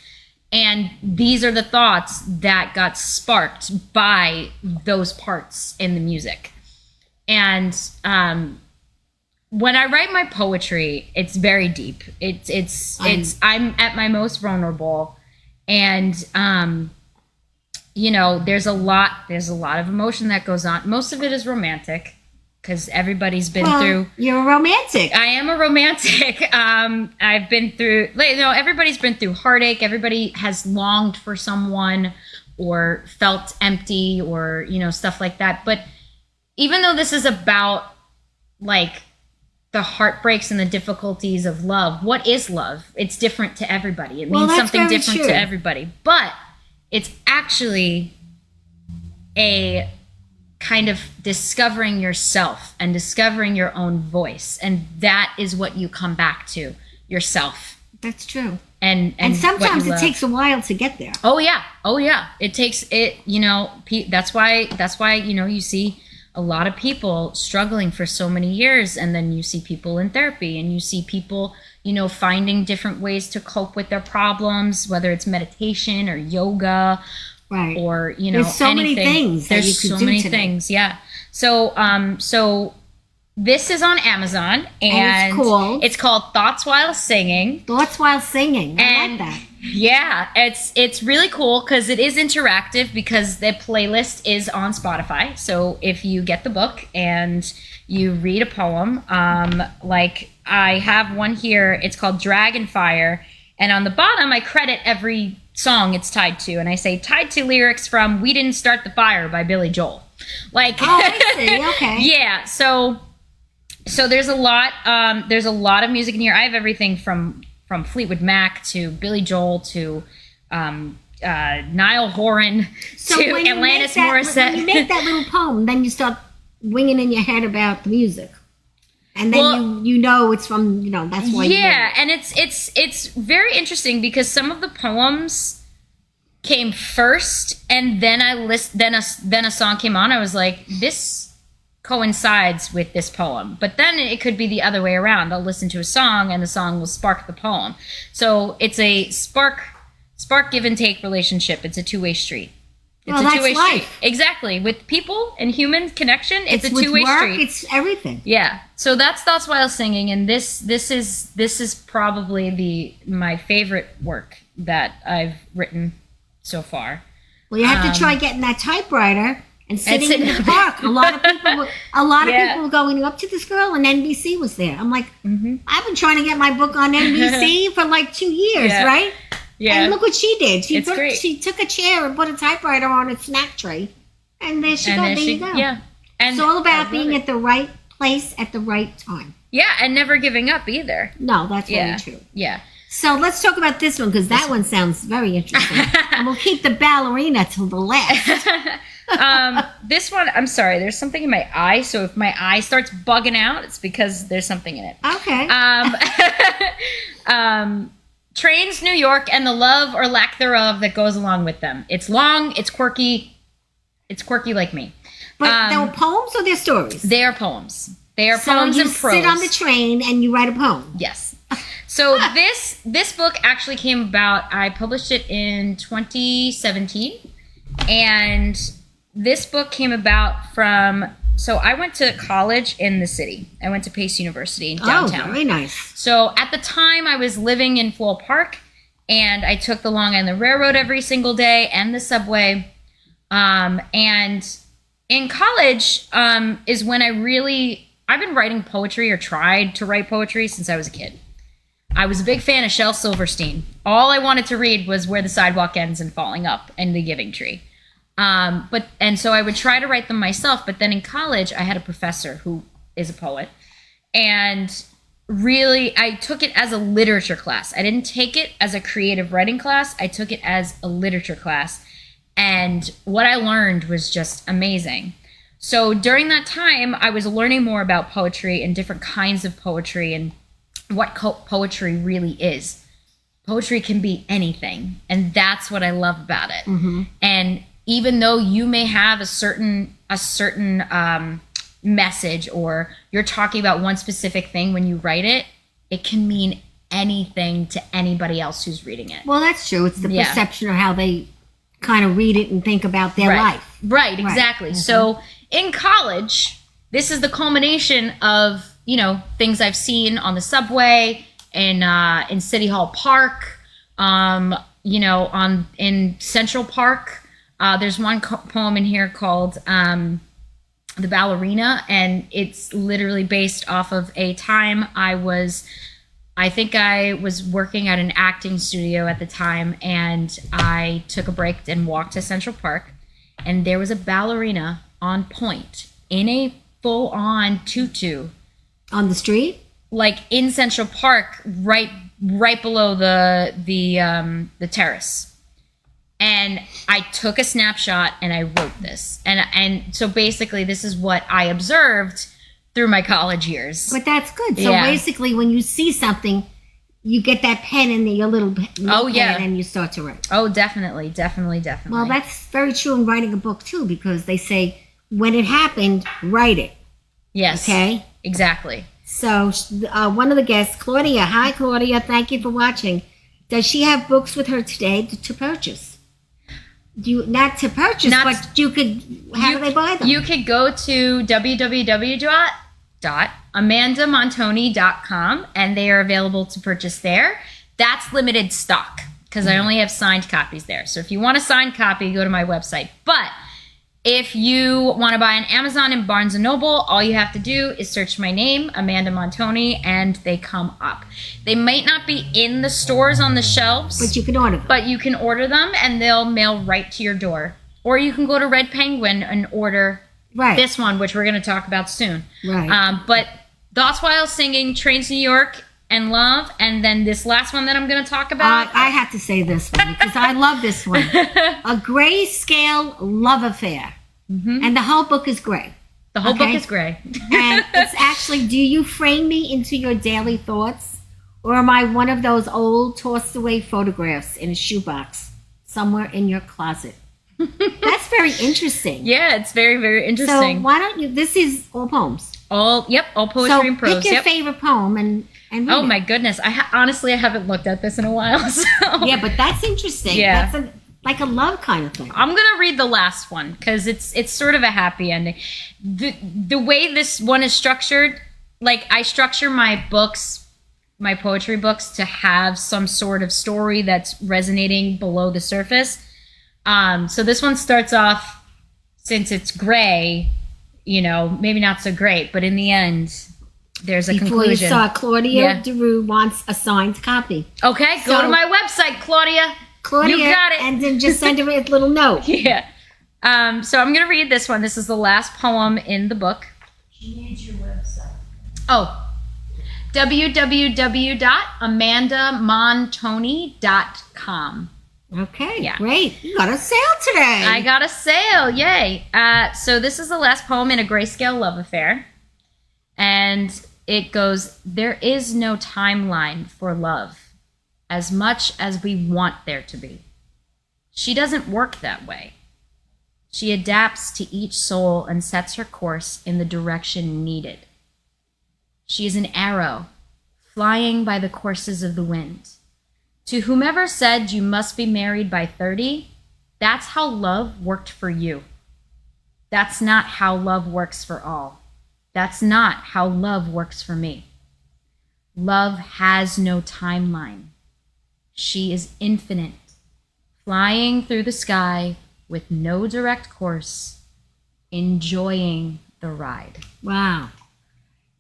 Speaker 2: And these are the thoughts that got sparked by those parts in the music. And when I write my poetry, it's very deep. I'm at my most vulnerable, and there's a lot of emotion that goes on. Most of it is romantic because everybody's been through.
Speaker 1: You're a romantic.
Speaker 2: I am a romantic. I've been through. Everybody's been through heartache. Everybody has longed for someone or felt empty or stuff like that. But even though this is about the heartbreaks and the difficulties of love. What is love? It's different to everybody. It
Speaker 1: Well,
Speaker 2: means
Speaker 1: that's
Speaker 2: something
Speaker 1: very
Speaker 2: different
Speaker 1: true.
Speaker 2: to everybody. But it's actually a kind of discovering yourself and discovering your own voice. And that is what you come back to, yourself.
Speaker 1: That's true.
Speaker 2: And
Speaker 1: And sometimes
Speaker 2: what you
Speaker 1: it
Speaker 2: love.
Speaker 1: takes a while to get there.
Speaker 2: Oh yeah. It takes it, that's why, you see a lot of people struggling for so many years, and then you see people in therapy, and you see people, finding different ways to cope with their problems, whether it's meditation or yoga
Speaker 1: Right.
Speaker 2: or,
Speaker 1: There's so many
Speaker 2: anything.
Speaker 1: things that
Speaker 2: There's
Speaker 1: you could
Speaker 2: so
Speaker 1: do
Speaker 2: many
Speaker 1: today.
Speaker 2: things. Yeah. So this is on Amazon, and
Speaker 1: it's called?
Speaker 2: called Thoughts While Singing.
Speaker 1: Thoughts while singing. I
Speaker 2: And
Speaker 1: like that.
Speaker 2: yeah, it's really cool because it is interactive, because the playlist is on Spotify. So if you get the book and you read a poem, like I have one here, it's called Dragonfire, and on the bottom I credit every song it's tied to, and I say tied to lyrics from "We Didn't Start the Fire" by Billy Joel. Like,
Speaker 1: Oh, I see. Okay.
Speaker 2: yeah, so there's a lot of music in here. I have everything from Fleetwood Mac to Billy Joel to Niall Horan
Speaker 1: So
Speaker 2: to
Speaker 1: when you make
Speaker 2: Alanis
Speaker 1: that,
Speaker 2: Morissette.
Speaker 1: when you make that little poem, then you start winging in your head about the music, and then
Speaker 2: Well-
Speaker 1: you know it's from that's why.
Speaker 2: Yeah, and it's very interesting because some of the poems came first, and then then a song came on. I was like, this coincides with this poem, but then it could be the other way around. I'll listen to a song, and the song will spark the poem. So it's a spark give and take relationship. It's a two-way street. It's
Speaker 1: Well,
Speaker 2: a
Speaker 1: that's
Speaker 2: two-way
Speaker 1: life.
Speaker 2: street. Exactly. With people and human connection, it's a
Speaker 1: with
Speaker 2: two-way
Speaker 1: work,
Speaker 2: street.
Speaker 1: It's everything.
Speaker 2: Yeah. So that's Thoughts While Singing, and this is probably my favorite work that I've written so far.
Speaker 1: Well, you have to try getting that typewriter and sitting
Speaker 2: sitting
Speaker 1: in the
Speaker 2: up
Speaker 1: park. A lot of people
Speaker 2: Yeah.
Speaker 1: people were going up to this girl, and NBC was there. I'm like,
Speaker 2: Mm-hmm.
Speaker 1: I've been trying to get my book on NBC for like 2 years,
Speaker 2: Yeah.
Speaker 1: right?
Speaker 2: Yeah.
Speaker 1: And look what she did.
Speaker 2: It's great.
Speaker 1: She took a chair and put a typewriter on a snack tray, and there she
Speaker 2: and
Speaker 1: go.
Speaker 2: then
Speaker 1: There you go.
Speaker 2: Yeah. And
Speaker 1: It's all
Speaker 2: I
Speaker 1: about
Speaker 2: love
Speaker 1: being
Speaker 2: it.
Speaker 1: at the right place at the right time.
Speaker 2: Yeah, and never giving up either.
Speaker 1: No, that's
Speaker 2: Yeah.
Speaker 1: very true.
Speaker 2: Yeah.
Speaker 1: So let's talk about this one because that one sounds very interesting. And we'll keep the ballerina till the last.
Speaker 2: This one, I'm sorry, there's something in my eye, so if my eye starts bugging out, it's because there's something in it.
Speaker 1: Okay.
Speaker 2: Trains, New York, and the love or lack thereof that goes along with them. It's long, it's quirky like me.
Speaker 1: But they're poems or they're stories?
Speaker 2: They are poems. They are
Speaker 1: So
Speaker 2: poems
Speaker 1: you
Speaker 2: and prose.
Speaker 1: sit on the train and you write a poem.
Speaker 2: Yes. So this book actually came about, I published it in 2017, and this book came about from, so I went to college in the city. I went to Pace University downtown.
Speaker 1: Oh, very nice.
Speaker 2: So at the time I was living in Floral Park, and I took the Long Island Railroad every single day and the subway. And in college is when I've been writing poetry, or tried to write poetry, since I was a kid. I was a big fan of Shel Silverstein. All I wanted to read was Where the Sidewalk Ends and Falling Up and The Giving Tree. And so I would try to write them myself. But then in college, I had a professor who is a poet, and really, I took it as a literature class. I didn't take it as a creative writing class. I took it as a literature class. And what I learned was just amazing. So during that time, I was learning more about poetry and different kinds of poetry and what poetry really is. Poetry can be anything, and that's what I love about it. Mm-hmm. And even though you may have a certain message, or you're talking about one specific thing when you write it, it can mean anything to anybody else who's reading it.
Speaker 1: Well, that's true. It's the
Speaker 2: Yeah.
Speaker 1: perception of how they kind of read it and think about their life.
Speaker 2: Right, exactly.
Speaker 1: Mm-hmm.
Speaker 2: So in college, this is the culmination of, things I've seen on the subway, in City Hall Park, in Central Park. There's one poem in here called The Ballerina, and it's literally based off of a time I think I was working at an acting studio at the time, and I took a break and walked to Central Park, and there was a ballerina on point in a full-on tutu
Speaker 1: On the street?
Speaker 2: like in Central Park, right below the terrace. And I took a snapshot and I wrote this. And so basically this is what I observed through my college years.
Speaker 1: But that's good. So
Speaker 2: Yeah.
Speaker 1: basically, when you see something, you get that pen in your little
Speaker 2: Oh, yeah.
Speaker 1: pen and you start to write.
Speaker 2: Oh, definitely.
Speaker 1: Well, that's very true in writing a book too, because they say when it happened, write it.
Speaker 2: Yes.
Speaker 1: Okay.
Speaker 2: Exactly.
Speaker 1: So one of the guests, Claudia. Hi, Claudia. Thank you for watching. Does she have books with her today to purchase? Not to purchase, but you could. How do they buy them?
Speaker 2: You could go to www.amandamontoni.com and they are available to purchase there. That's limited stock because I only have signed copies there. So if you want a signed copy, go to my website. But if you want to buy on Amazon and Barnes & Noble, all you have to do is search my name, Amanda Montoni, and they come up. They might not be in the stores on the shelves,
Speaker 1: But you can order them.
Speaker 2: but you can order them and they'll mail right to your door. Or you can go to Red Penguin and order
Speaker 1: Right.
Speaker 2: this one, which we're going to talk about soon.
Speaker 1: Right.
Speaker 2: But Thoughts While Singing, Trains to New York, and Love, and then this last one that I'm going to talk about.
Speaker 1: I have to say this one because I love this one. A grayscale love affair. And the whole book is gray.
Speaker 2: The whole book
Speaker 1: Okay.
Speaker 2: is gray.
Speaker 1: And it's actually, do you frame me into your daily thoughts? Or am I one of those old tossed away photographs in a shoebox somewhere in your closet? That's very interesting.
Speaker 2: Yeah, it's very, very
Speaker 1: So
Speaker 2: interesting.
Speaker 1: why don't you, this is all poems.
Speaker 2: all poetry
Speaker 1: So
Speaker 2: and prose.
Speaker 1: pick your
Speaker 2: Yep.
Speaker 1: favorite poem and read
Speaker 2: Oh
Speaker 1: it.
Speaker 2: my goodness! Honestly, I haven't looked at this in a while. So
Speaker 1: Yeah, but that's interesting.
Speaker 2: Yeah.
Speaker 1: That's like a love kind of thing.
Speaker 2: I'm gonna read the last one because it's sort of a happy ending. The way this one is structured, like I structure my books, my poetry books, to have some sort of story that's resonating below the surface. So this one starts off, since it's gray, maybe not so great, but in the end, there's a
Speaker 1: Before
Speaker 2: conclusion.
Speaker 1: you saw Claudia
Speaker 2: Yeah.
Speaker 1: DeRue wants a signed copy.
Speaker 2: Okay, go
Speaker 1: So-
Speaker 2: to my website, Claudia.
Speaker 1: Claudia,
Speaker 2: You got it.
Speaker 1: and then just send her a little note.
Speaker 2: Yeah. So I'm going to read this one. This is the last poem in the book.
Speaker 3: She needs your website.
Speaker 2: Oh, www.amandamontoni.com.
Speaker 1: Okay,
Speaker 2: Yeah.
Speaker 1: great. You got a sale today.
Speaker 2: I got a sale. Yay. So this is the last poem in a grayscale love affair. And it goes, there is no timeline for love as much as we want there to be. She doesn't work that way. She adapts to each soul and sets her course in the direction needed. She is an arrow flying by the courses of the wind. To whomever said you must be married by 30, that's how love worked for you. That's not how love works for all. That's not how love works for me. Love has no timeline. She is infinite, flying through the sky with no direct course, enjoying the ride.
Speaker 1: Wow.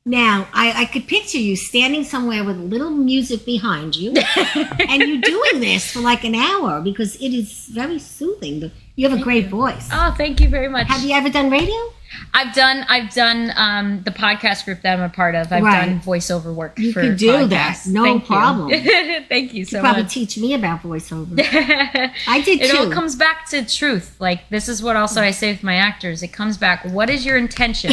Speaker 1: Now, I could picture you standing somewhere with a little music behind you and you doing this for like an hour because it is very soothing. You have a great voice.
Speaker 2: Oh, thank you very much.
Speaker 1: Have you ever done radio?
Speaker 2: I've done the podcast group that I'm a part of. I've
Speaker 1: Right.
Speaker 2: done voiceover work
Speaker 1: You
Speaker 2: for
Speaker 1: could do
Speaker 2: podcasts.
Speaker 1: that. No
Speaker 2: Thank you.
Speaker 1: problem.
Speaker 2: Thank you so
Speaker 1: Probably
Speaker 2: much.
Speaker 1: teach me about voiceover. I did
Speaker 2: It
Speaker 1: too.
Speaker 2: all comes back to truth. Like, this is what also I say with my actors. It comes back, what is your intention?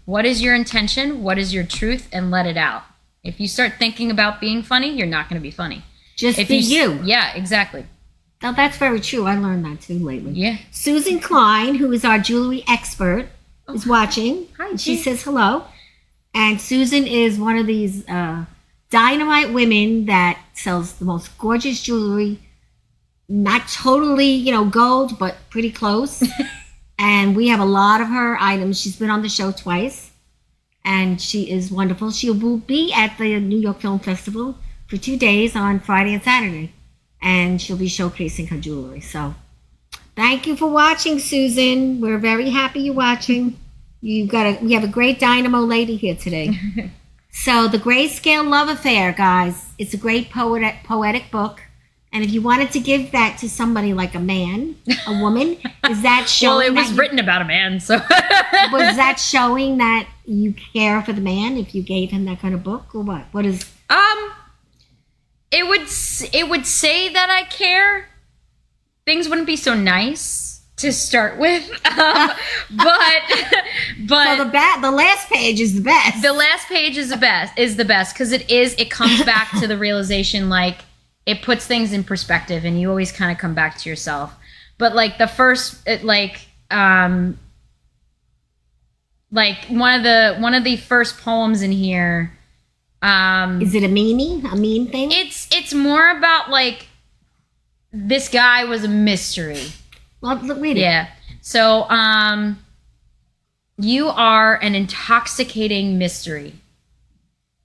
Speaker 2: What is your intention? What is your truth? And let it out. If you start thinking about being funny, you're not going to be funny.
Speaker 1: Just
Speaker 2: If
Speaker 1: be you.
Speaker 2: Yeah, exactly.
Speaker 1: Now, that's very true. I learned that too lately.
Speaker 2: Yeah.
Speaker 1: Susan Klein, who is our jewelry expert, is watching.
Speaker 2: Hi,
Speaker 1: She
Speaker 2: G.
Speaker 1: says hello. And Susan is one of these dynamite women that sells the most gorgeous jewelry. Not totally, gold, but pretty close. And we have a lot of her items. She's been on the show twice. And she is wonderful. She will be at the New York Film Festival for 2 days on Friday and Saturday. And she'll be showcasing her jewelry. So thank you for watching, Susan. We're very happy you're watching. We have a great dynamo lady here today. So the Grayscale Love Affair, guys. It's a great poetic book. And if you wanted to give that to somebody like a man, a woman, is that showing?
Speaker 2: Well, it was
Speaker 1: that
Speaker 2: written about a man, so
Speaker 1: was that showing that you care for the man if you gave him that kind of book, or what? What is?
Speaker 2: it would say that I care. Things wouldn't be so nice to start with, but
Speaker 1: So the last page is the best.
Speaker 2: the last page is the best because it comes back to the realization, like, it puts things in perspective, and you always kind of come back to yourself. But like the first, like one of the first poems in here,
Speaker 1: is it a mean thing?
Speaker 2: it's more about like this guy was a mystery.
Speaker 1: Well, look, read it.
Speaker 2: Yeah. So, you are an intoxicating mystery.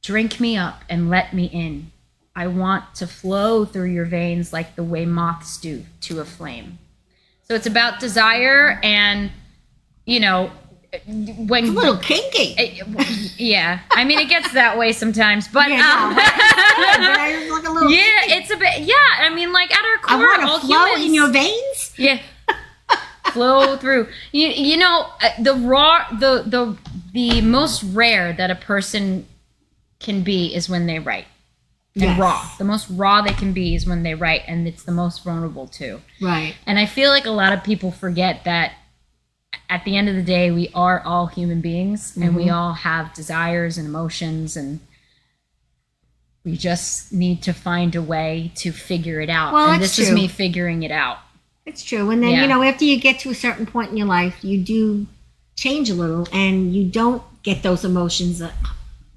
Speaker 2: Drink me up and let me in. I want to flow through your veins like the way moths do to a flame. So it's about desire, and, you know, when
Speaker 1: It's a little kinky.
Speaker 2: yeah, I mean, it gets that way sometimes, but
Speaker 1: Yeah, no, it's like a little
Speaker 2: yeah,
Speaker 1: kinky.
Speaker 2: it's a bit. Yeah, I mean, like, at our
Speaker 1: I
Speaker 2: core, all
Speaker 1: want to flow
Speaker 2: humans,
Speaker 1: in your veins.
Speaker 2: yeah, flow through. You know, the most rare that a person can be is when they write. And
Speaker 1: Yes.
Speaker 2: raw. The most raw they can be is when they write, and it's the most vulnerable too.
Speaker 1: Right.
Speaker 2: And I feel like a lot of people forget that at the end of the day, we are all human beings, and we all have desires and emotions, and we just need to find a way to figure it out.
Speaker 1: Well,
Speaker 2: and
Speaker 1: that's
Speaker 2: this is
Speaker 1: true.
Speaker 2: me figuring it out.
Speaker 1: It's true. And then,
Speaker 2: Yeah.
Speaker 1: you know, after you get to a certain point in your life, you do change a little, and you don't get those emotions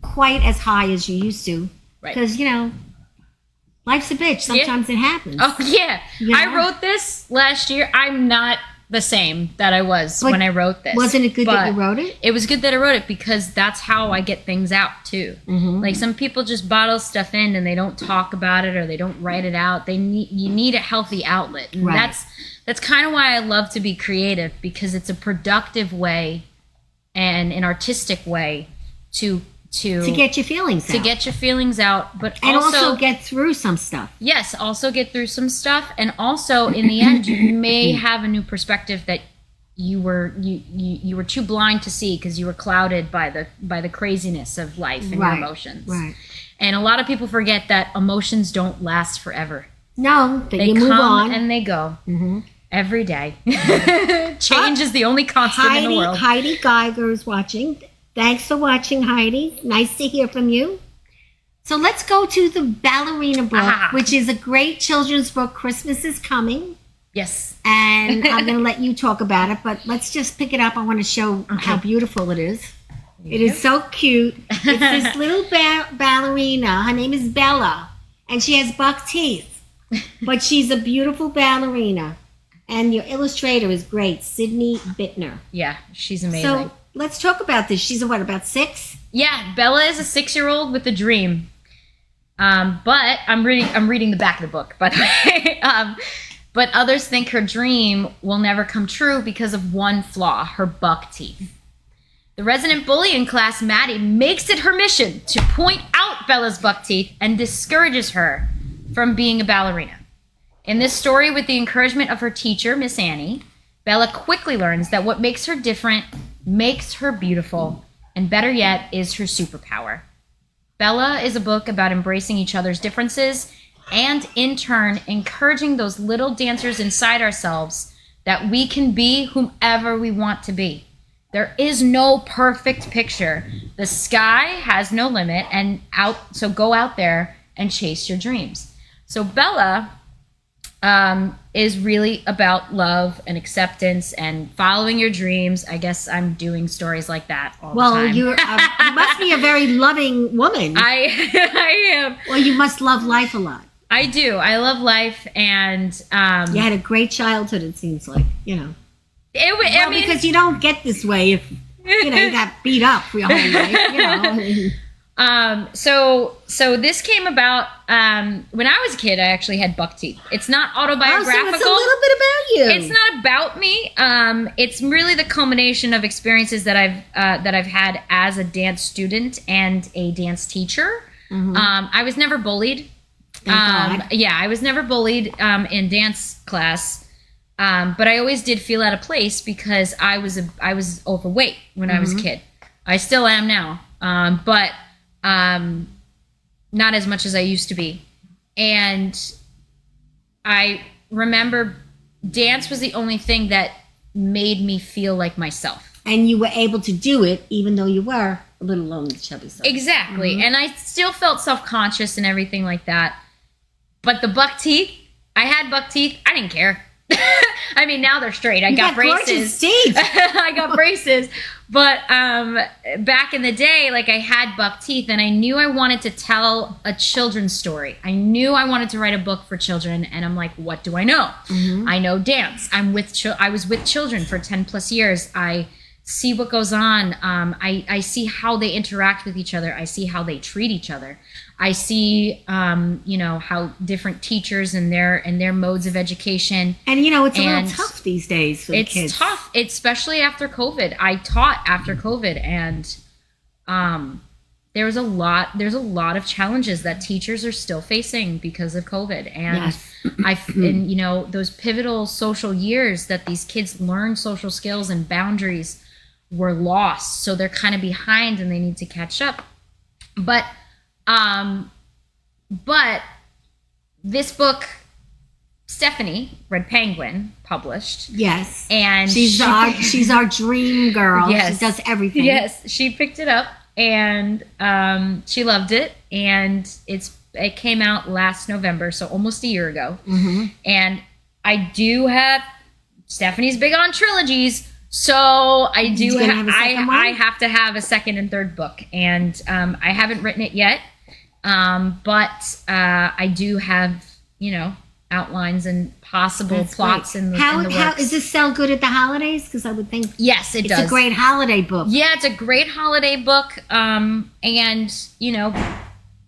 Speaker 1: quite as high as you used to.
Speaker 2: Right.
Speaker 1: Because, you know, life's a bitch. Sometimes it happens.
Speaker 2: Oh, yeah.
Speaker 1: Yeah.
Speaker 2: I wrote this last year. I'm not the same that I was
Speaker 1: But
Speaker 2: when I wrote this.
Speaker 1: Wasn't it good that you
Speaker 2: But
Speaker 1: wrote it?
Speaker 2: It was good that I wrote it because that's how I get things out too.
Speaker 1: Mm-hmm.
Speaker 2: Like, some people just bottle stuff in and they don't talk about it, or they don't write it out. You need a healthy outlet. And
Speaker 1: Right.
Speaker 2: that's kind of why I love to be creative, because it's a productive way and an artistic way to
Speaker 1: get your feelings out.
Speaker 2: get your feelings out, but
Speaker 1: and also get through some stuff.
Speaker 2: yes, also get through some stuff, and also in the end you may have a new perspective that you were too blind to see because you were clouded by the craziness of life and your emotions.
Speaker 1: Right.
Speaker 2: And a lot of people forget that emotions don't last forever.
Speaker 1: No, that
Speaker 2: They
Speaker 1: you move
Speaker 2: come
Speaker 1: on.
Speaker 2: and they go
Speaker 1: Mhm.
Speaker 2: every day. Change is the only constant in the world.
Speaker 1: Heidi Geiger is watching. Thanks for watching, Heidi. Nice to hear from you. So let's go to the Ballerina book,
Speaker 2: Ah.
Speaker 1: which is a great children's book. Christmas is coming,
Speaker 2: Yes.
Speaker 1: and I'm going to let you talk about it, but let's just pick it up. I want to show how beautiful it is. It is so cute. It's this little ballerina. Her name is Bella, and she has buck teeth, but she's a beautiful ballerina. And your illustrator is great, Sydney Bittner.
Speaker 2: Yeah, she's amazing.
Speaker 1: So let's talk about this. She's about 6?
Speaker 2: Yeah, Bella is a 6-year-old with a dream. But I'm reading the back of the book, by the way. But others think her dream will never come true because of one flaw: her buck teeth. The resident bully in class, Maddie, makes it her mission to point out Bella's buck teeth and discourages her from being a ballerina. In this story, with the encouragement of her teacher, Miss Annie, Bella quickly learns that what makes her different makes her beautiful, and better yet, is her superpower. Bella is a book about embracing each other's differences and, in turn, encouraging those little dancers inside ourselves that we can be whomever we want to be. There is no perfect picture. The sky has no limit, so go out there and chase your dreams. So Bella is really about love and acceptance and following your dreams. I guess I'm doing stories like that all the
Speaker 1: Well,
Speaker 2: time.
Speaker 1: you must be a very loving woman.
Speaker 2: I am.
Speaker 1: Well, you must love life a lot.
Speaker 2: I do. I love life, and
Speaker 1: You had a great childhood, it seems like, you know.
Speaker 2: I mean,
Speaker 1: because you don't get this way if, you got beat up for your whole life, you know.
Speaker 2: So this came about when I was a kid. I actually had buck teeth. It's not
Speaker 1: Oh,
Speaker 2: autobiographical.
Speaker 1: so it's a little bit about you.
Speaker 2: It's not about me. It's really the culmination of experiences that I've had as a dance student and a dance teacher. I was never bullied.
Speaker 1: Thank God.
Speaker 2: Yeah, I was never bullied in dance class, but I always did feel out of place because I was overweight when I was a kid. I still am now, but not as much as I used to be. And I remember dance was the only thing that made me feel like myself.
Speaker 1: And you were able to do it even though you were a little on the chubby side.
Speaker 2: Exactly. And I still felt self-conscious and everything like that. But the buck teeth, I had buck teeth. I didn't care. I mean, now they're straight. I got braces.
Speaker 1: Gorgeous teeth.
Speaker 2: I got braces. But back in the day, like I had buck teeth and I knew I wanted to tell a children's story. I knew I wanted to write a book for children. And I'm like, what do I know? I know dance. I was with children for 10 plus years. I see what goes on. I see how they interact with each other. I see how they treat each other. I see, how different teachers and their modes of education.
Speaker 1: And, it's a little tough these days for the kids.
Speaker 2: It's tough, especially after COVID. I taught after COVID, and there's a lot of challenges that teachers are still facing because of COVID. And
Speaker 1: Yes.
Speaker 2: those pivotal social years that these kids learn social skills and boundaries were lost. So they're kind of behind and they need to catch up. But this book, Stephanie, Red Penguin, published.
Speaker 1: Yes.
Speaker 2: And
Speaker 1: she's our dream girl.
Speaker 2: Yes.
Speaker 1: She does everything.
Speaker 2: Yes. She picked it up and she loved it. And it came out last November, so almost a year ago. And I do have, Stephanie's big on trilogies. So I do I have to have a second and third book, and I haven't written it yet, but I do have outlines and possible plots in the works.
Speaker 1: How is this sell good at the holidays? Because I would think
Speaker 2: yes, it does.
Speaker 1: It's a great holiday book.
Speaker 2: Yeah, it's a great holiday book, and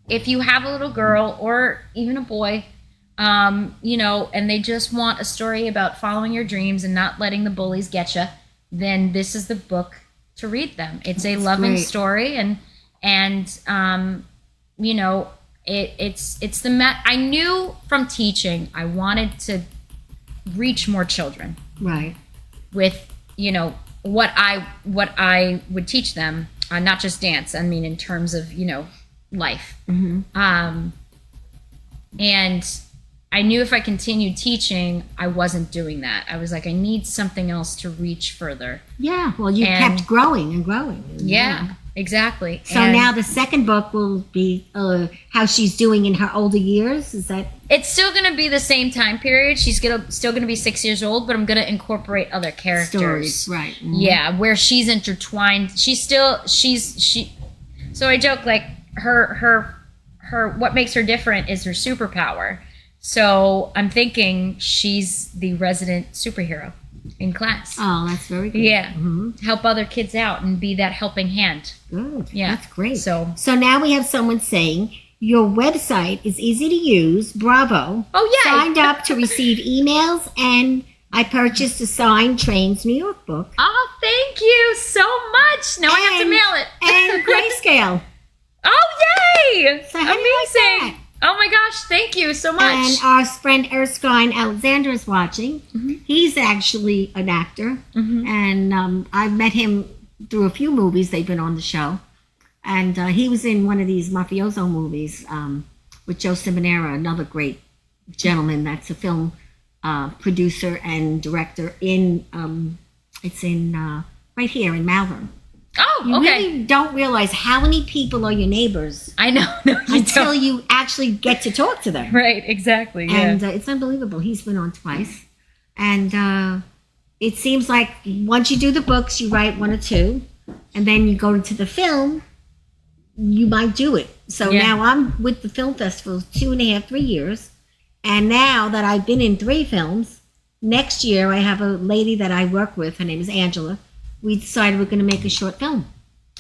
Speaker 2: if you have a little girl or even a boy, and they just want a story about following your dreams and not letting the bullies get you, then this is the book to read them. It's a loving story, and it's I knew from teaching I wanted to reach more children,
Speaker 1: right?
Speaker 2: With what I would teach them, not just dance. I mean, in terms of life, and I knew if I continued teaching, I wasn't doing that. I was like, I need something else to reach further.
Speaker 1: Yeah, well, you kept growing and growing.
Speaker 2: Yeah, exactly.
Speaker 1: So now the second book will be how she's doing in her older years. Is that?
Speaker 2: It's still going to be the same time period. She's still going to be 6 years old, but I'm going to incorporate other characters.
Speaker 1: Stories, right.
Speaker 2: Yeah, where she's intertwined. So I joke, like, her what makes her different is her superpower. So I'm thinking she's the resident superhero in class.
Speaker 1: Oh, that's very good.
Speaker 2: Yeah. Help other kids out and be that helping hand.
Speaker 1: Good.
Speaker 2: Yeah.
Speaker 1: That's great.
Speaker 2: So
Speaker 1: now we have someone saying, your website is easy to use. Bravo.
Speaker 2: Oh, yeah.
Speaker 1: Signed up to receive emails, and I purchased a signed Trains New York book.
Speaker 2: Oh, thank you so much. Now I have to mail it.
Speaker 1: And Grayscale.
Speaker 2: Oh, yay.
Speaker 1: So how do you like that?
Speaker 2: Oh my gosh, thank you so much.
Speaker 1: And our friend Erskine Alexander is watching. He's actually an actor. And I met him through a few movies. They've been on the show. And he was in one of these mafioso movies with Joe Simonera, another great gentleman that's a film producer and director it's in right here in Malvern.
Speaker 2: Oh,
Speaker 1: You
Speaker 2: okay.
Speaker 1: really don't realize how many people are your neighbors
Speaker 2: I know. No, you
Speaker 1: until
Speaker 2: don't.
Speaker 1: you actually get to talk to them.
Speaker 2: Right, exactly. Yeah.
Speaker 1: And it's unbelievable. He's been on twice. And it seems like once you do the books, you write one or two. And then you go into the film, you might do it. So now I'm with the film festival 2.5, 3 years. And now that I've been in 3 films, next year I have a lady that I work with. Her name is Angela. We decided we're going to make a short film.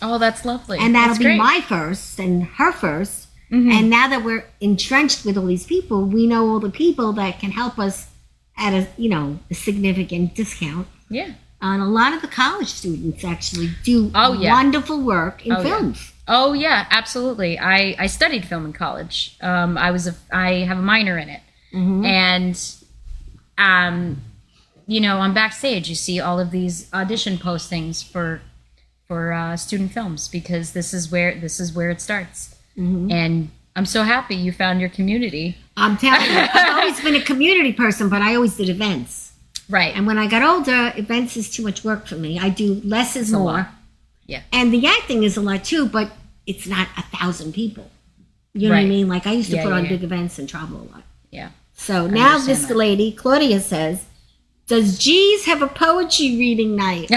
Speaker 2: Oh, that's lovely.
Speaker 1: And that'll
Speaker 2: That's
Speaker 1: be
Speaker 2: great.
Speaker 1: my first and her first. And now that we're entrenched with all these people, we know all the people that can help us at a significant discount.
Speaker 2: Yeah.
Speaker 1: And a lot of the college students actually do
Speaker 2: Oh, yeah.
Speaker 1: wonderful work in
Speaker 2: Oh, yeah.
Speaker 1: films.
Speaker 2: Oh yeah, absolutely. I studied film in college. I have a minor in it, and on backstage you see all of these audition postings for student films because this is where it starts. And I'm so happy you found your community.
Speaker 1: I'm telling you, I've always been a community person, but I always did events.
Speaker 2: Right.
Speaker 1: And when I got older, events is too much work for me. I do less is
Speaker 2: a
Speaker 1: more.
Speaker 2: lot. Yeah.
Speaker 1: And the acting is a lot too, but it's not 1,000 people. You know what I
Speaker 2: Right.
Speaker 1: mean? Like I used to
Speaker 2: Yeah,
Speaker 1: put on
Speaker 2: yeah.
Speaker 1: big events and travel a lot.
Speaker 2: Yeah.
Speaker 1: So now
Speaker 2: understand
Speaker 1: this
Speaker 2: that.
Speaker 1: lady, Claudia, says, does G's have a poetry reading night?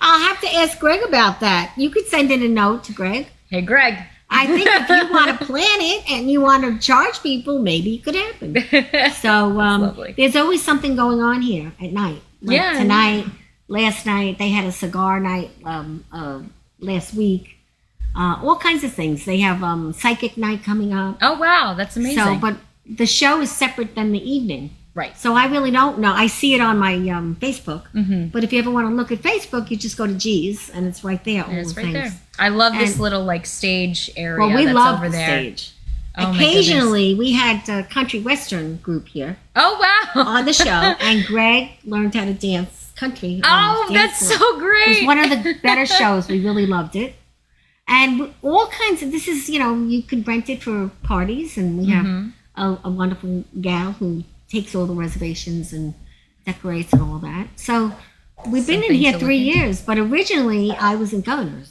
Speaker 1: I'll have to ask Greg about that. You could send in a note to Greg.
Speaker 2: Hey, Greg.
Speaker 1: I think if you want to plan it and you want to charge people, maybe it could happen. So
Speaker 2: lovely.
Speaker 1: there's always something going on here at night. Like
Speaker 2: Yeah.
Speaker 1: tonight, last night, they had a cigar night last week. All kinds of things. They have psychic night coming up.
Speaker 2: Oh wow, that's amazing.
Speaker 1: So, but the show is separate than the evening.
Speaker 2: right.
Speaker 1: So I really don't know. I see it on my Facebook.
Speaker 2: Mm-hmm.
Speaker 1: But if you ever want to look at Facebook, you just go to G's and it's right there. All
Speaker 2: It's
Speaker 1: the
Speaker 2: right
Speaker 1: things.
Speaker 2: there. I love this
Speaker 1: And-
Speaker 2: little like stage area.
Speaker 1: Well, we
Speaker 2: that's
Speaker 1: love
Speaker 2: over
Speaker 1: the
Speaker 2: there.
Speaker 1: stage.
Speaker 2: Oh, my
Speaker 1: Occasionally, we had a country western group here
Speaker 2: Oh wow.
Speaker 1: on the show, and Greg learned how to dance country. on
Speaker 2: Oh,
Speaker 1: his dance
Speaker 2: that's
Speaker 1: floor.
Speaker 2: so
Speaker 1: It
Speaker 2: great.
Speaker 1: was one of the better shows. We really loved it. And all kinds of, this is, you could rent it for parties, and we have
Speaker 2: Mm-hmm.
Speaker 1: a wonderful gal who takes all the reservations and decorates and all that. So we've been in
Speaker 2: Something
Speaker 1: here
Speaker 2: to
Speaker 1: 3
Speaker 2: look into.
Speaker 1: years, but originally I was in Governors.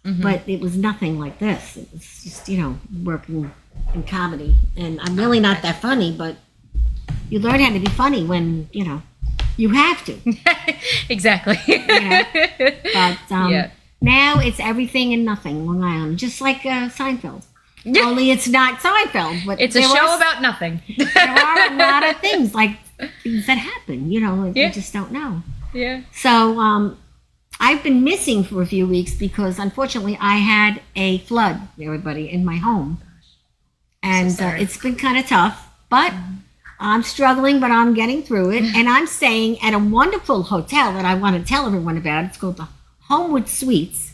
Speaker 2: Mm-hmm.
Speaker 1: But it was nothing like this. It was just, working in comedy. And I'm really not that funny, but you learn how to be funny when, you have to.
Speaker 2: Exactly.
Speaker 1: But
Speaker 2: Yeah.
Speaker 1: now it's everything and nothing, Long Island, just like Seinfeld. Only it's not Seinfeld, but
Speaker 2: It's a
Speaker 1: there
Speaker 2: show
Speaker 1: are-
Speaker 2: about nothing.
Speaker 1: There are a lot of things, like things that happen, like
Speaker 2: Yeah.
Speaker 1: you just don't know.
Speaker 2: Yeah.
Speaker 1: So I've been missing for a few weeks because unfortunately I had a flood, everybody, in my home. And
Speaker 2: sorry.
Speaker 1: it's been kind of tough, but I'm struggling, but I'm getting through it. And I'm staying at a wonderful hotel that I want to tell everyone about. It's called the Homewood Suites.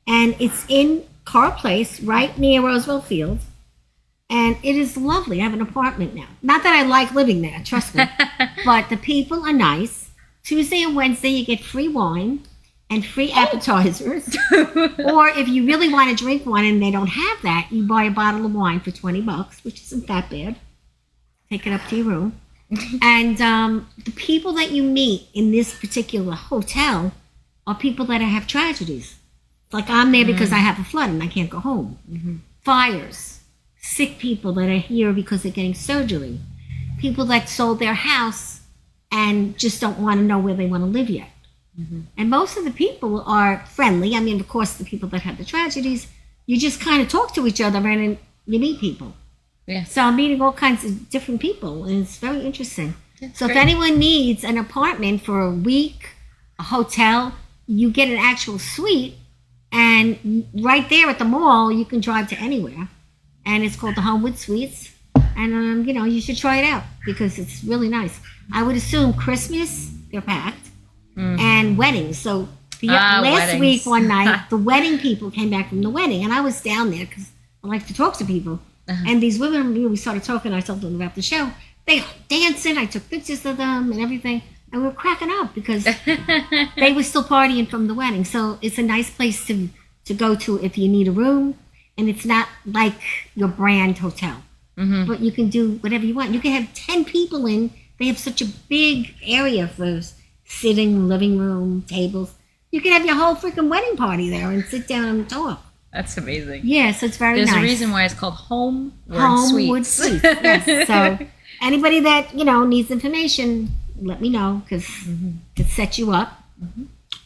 Speaker 1: And it's in Carr Place, right near Roosevelt Field. And it is lovely. I have an apartment now. Not that I like living there, trust me. But the people are nice. Tuesday and Wednesday, you get free wine and free appetizers. Or if you really want to drink one and they don't have that, you buy a bottle of wine for $20, which isn't that bad. Take it up to your room. And the people that you meet in this particular hotel are people that have tragedies. Like I'm there because I have a flood and I can't go home. Fires, sick people that are here because they're getting surgery, people that sold their house and just don't want to know where they want to live yet. And most of the people are friendly. I mean, of course, the people that have the tragedies, you just kind of talk to each other and you meet people.
Speaker 2: Yeah.
Speaker 1: So I'm meeting all kinds of different people, and it's very interesting.
Speaker 2: That's
Speaker 1: So if
Speaker 2: great.
Speaker 1: anyone needs an apartment for a week, a hotel, you get an actual suite, and right there at the mall, you can drive to anywhere. And it's called the Homewood Suites. And, you should try it out because it's really nice. I would assume Christmas, they're packed, and weddings. So last
Speaker 2: weddings.
Speaker 1: week, one night, the wedding people came back from the wedding, and I was down there because I like to talk to people. And these women, we started talking. I told them about the show. They were dancing. I took pictures of them and everything. And we were cracking up because they were still partying from the wedding. So it's a nice place to go to if you need a room. And it's not like your brand hotel. But you can do whatever you want. You can have 10 people in. They have such a big area for sitting, living room, tables. You can have your whole freaking wedding party there and sit down and talk.
Speaker 2: That's amazing.
Speaker 1: Yeah, so it's very
Speaker 2: There's
Speaker 1: nice.
Speaker 2: a reason why it's called Homewood
Speaker 1: Homewood
Speaker 2: Suites.
Speaker 1: Suites. Yes. So anybody that needs information, let me know because it sets you up.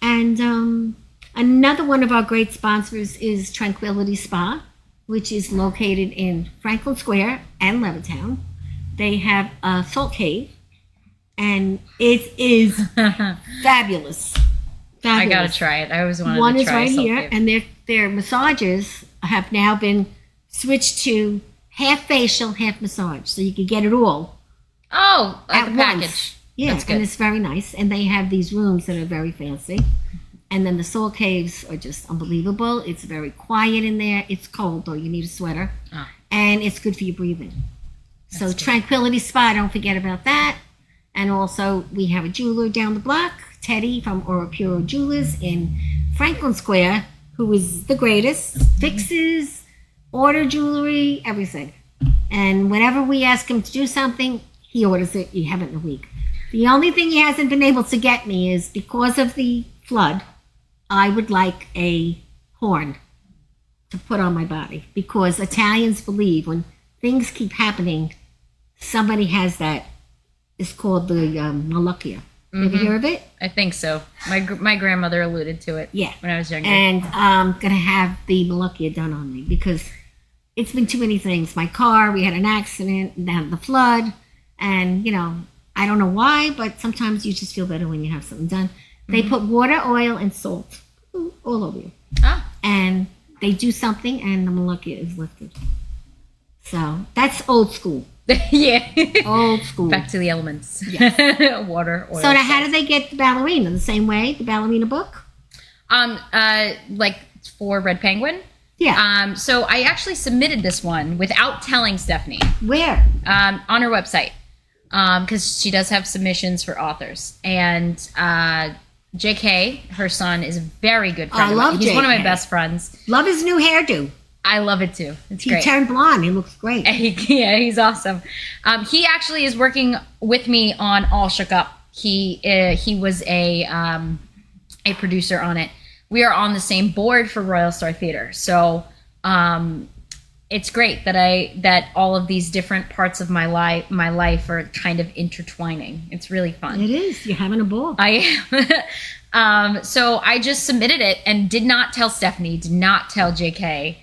Speaker 1: And another one of our great sponsors is Tranquility Spa, which is located in Franklin Square and Levittown. They have a salt cave, and it is fabulous.
Speaker 2: I gotta try it. I always wanted
Speaker 1: One
Speaker 2: to
Speaker 1: is
Speaker 2: try
Speaker 1: right
Speaker 2: Salt
Speaker 1: here,
Speaker 2: Cave.
Speaker 1: and their massages have now been switched to half facial, half massage, so you can get it all
Speaker 2: Oh, like
Speaker 1: at
Speaker 2: a package.
Speaker 1: once. Yeah,
Speaker 2: That's good.
Speaker 1: and it's very nice. And they have these rooms that are very fancy. And then the salt caves are just unbelievable. It's very quiet in there. It's cold, though. You need a sweater.
Speaker 2: Oh.
Speaker 1: And it's good for your breathing. So
Speaker 2: That's good.
Speaker 1: Tranquility Spa, don't forget about that. And also, we have a jeweler down the block, Teddy from Oro Puro Jewelers in Franklin Square, who is the greatest. Fixes, order jewelry, everything. And whenever we ask him to do something, he orders it. You have it in a week. The only thing he hasn't been able to get me is because of the flood, I would like a horn to put on my body, because Italians believe when things keep happening, somebody has that. It's called the Malacchia. You ever hear of it?
Speaker 2: I think so. My grandmother alluded to it.
Speaker 1: Yeah.
Speaker 2: When I was younger.
Speaker 1: And I'm going to have the Malacchia done on me because it's been too many things. My car, we had an accident, then the flood, and, I don't know why, but sometimes you just feel better when you have something done. They put water, oil, and salt all over you.
Speaker 2: Ah.
Speaker 1: And they do something, and the Malacchia is lifted. So that's old school.
Speaker 2: Yeah.
Speaker 1: Old school.
Speaker 2: Back to the elements. Water, oil.
Speaker 1: So now, how
Speaker 2: salt.
Speaker 1: do they get the ballerina? The same way, the ballerina book?
Speaker 2: Like for Red Penguin?
Speaker 1: Yeah.
Speaker 2: So I actually submitted this one without telling Stephanie
Speaker 1: Where?
Speaker 2: on her website because she does have submissions for authors. And JK, her son, is a very good friend.
Speaker 1: I
Speaker 2: of mine.
Speaker 1: love
Speaker 2: He's one of my
Speaker 1: JK.
Speaker 2: best friends.
Speaker 1: Love his new hairdo.
Speaker 2: I love it too. It's
Speaker 1: He
Speaker 2: great.
Speaker 1: turned blonde. He looks great.
Speaker 2: Yeah, he's awesome. He actually is working with me on All Shook Up. He was a producer on it. We are on the same board for Royal Star Theater, so it's great that all of these different parts of my life are kind of intertwining. It's really fun.
Speaker 1: It is. You're having a ball.
Speaker 2: I am. So I just submitted it and did not tell Stephanie, did not tell JK.